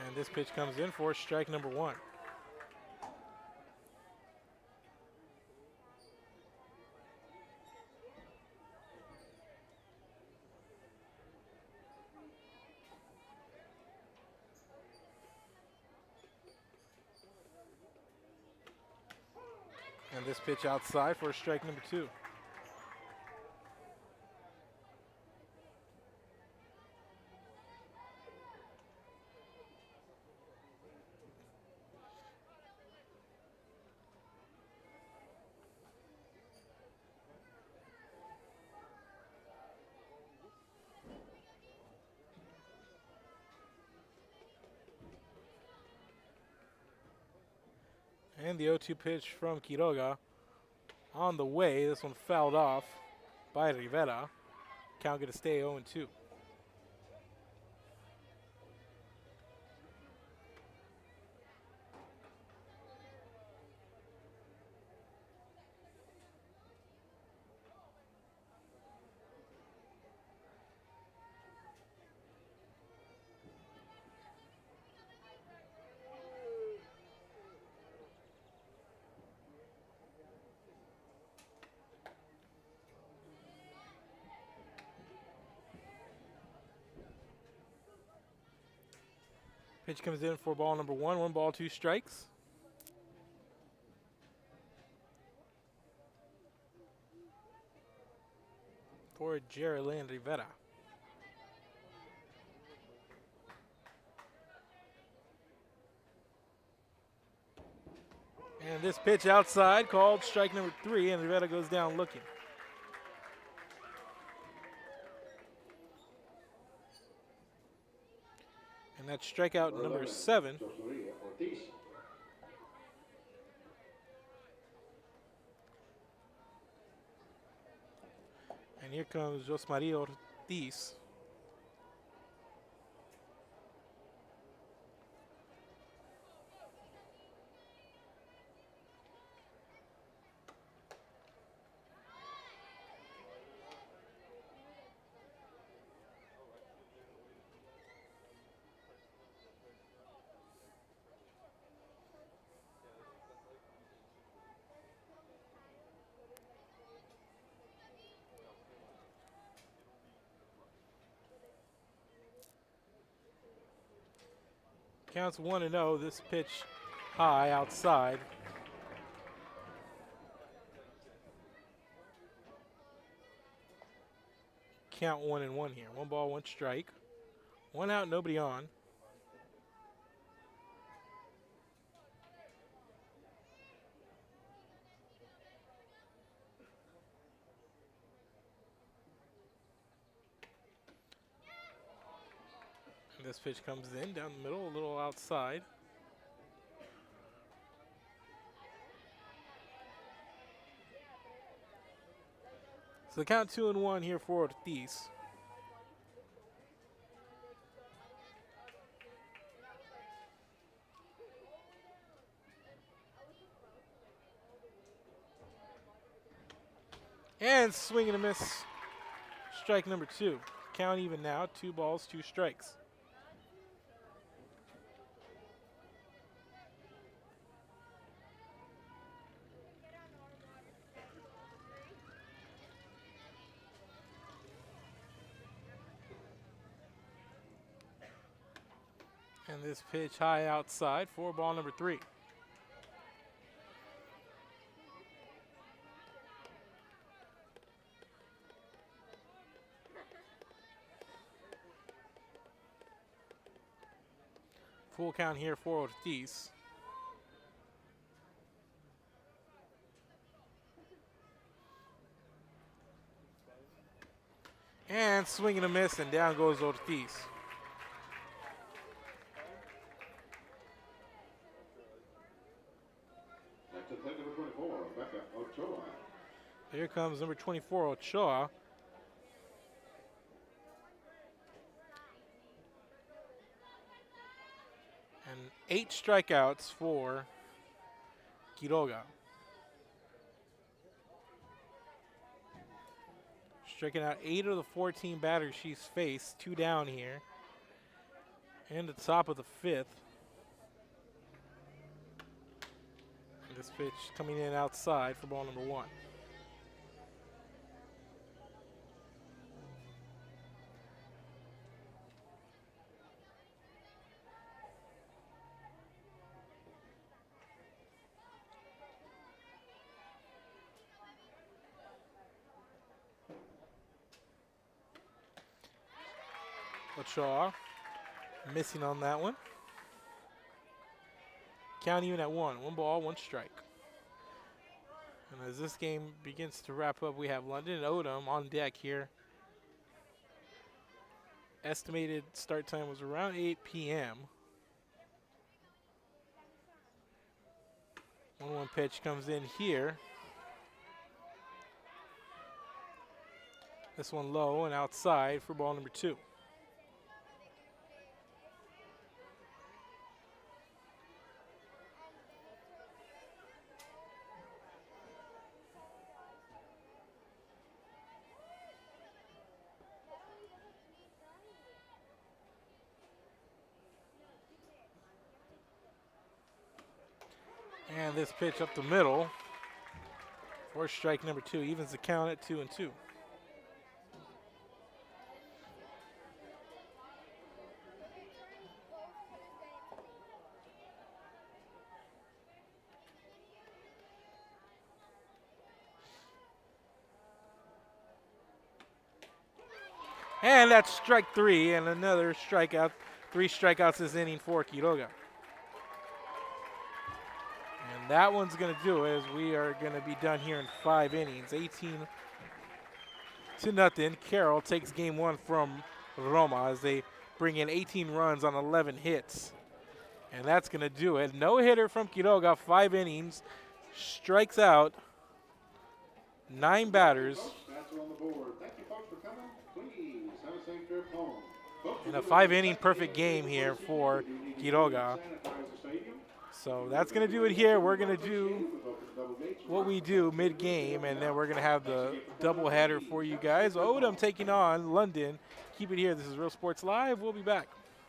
And this pitch comes in for strike number 1. And this pitch outside for strike number 2. And the 0-2 pitch from Quiroga on the way. This one fouled off by Rivera. Count going to stay 0-2. Pitch comes in for ball number 1. 1 ball, 2 strikes. For Geraldine Rivera. And this pitch outside called strike number 3, and Rivera goes down looking. And that's strikeout number 7. And here comes Josmaria Ortiz. Counts 1-0. This pitch high outside. Count 1-1 here. 1 ball, 1 strike. 1 out, nobody on. This pitch comes in down the middle, a little outside. So the count 2-1 here for Ortiz. And swing and a miss. Strike number 2. Count even now, 2 balls, 2 strikes. And this pitch high outside for ball number 3. Full count here for Ortiz. And swing and a miss, and down goes Ortiz. Here comes number 24, Ochoa. And 8 strikeouts for Quiroga. Striking out 8 of the 14 batters she's faced. 2 down here. And the top of the 5th. And this pitch coming in outside for ball number 1. Ochoa missing on that one. Count even at 1. 1 ball, 1 strike. And as this game begins to wrap up, we have London and Odom on deck here. Estimated start time was around 8 p.m. 1-1 pitch comes in here. This one low and outside for ball number 2. And this pitch up the middle for strike number 2. Evens the count at 2-2. And that's strike 3 and another strikeout. 3 strikeouts this inning for Quiroga. And that one's going to do it, as we are going to be done here in 5 innings. 18-0. Carroll takes game 1 from Roma as they bring in 18 runs on 11 hits. And that's going to do it. No hitter from Quiroga, 5 innings, strikes out 9 batters. And a 5-inning perfect game here for Quiroga. So that's going to do it here. We're going to do what we do mid-game, and then we're going to have the doubleheader for you guys. Odom taking on London. Keep it here. This is Real Sports Live. We'll be back.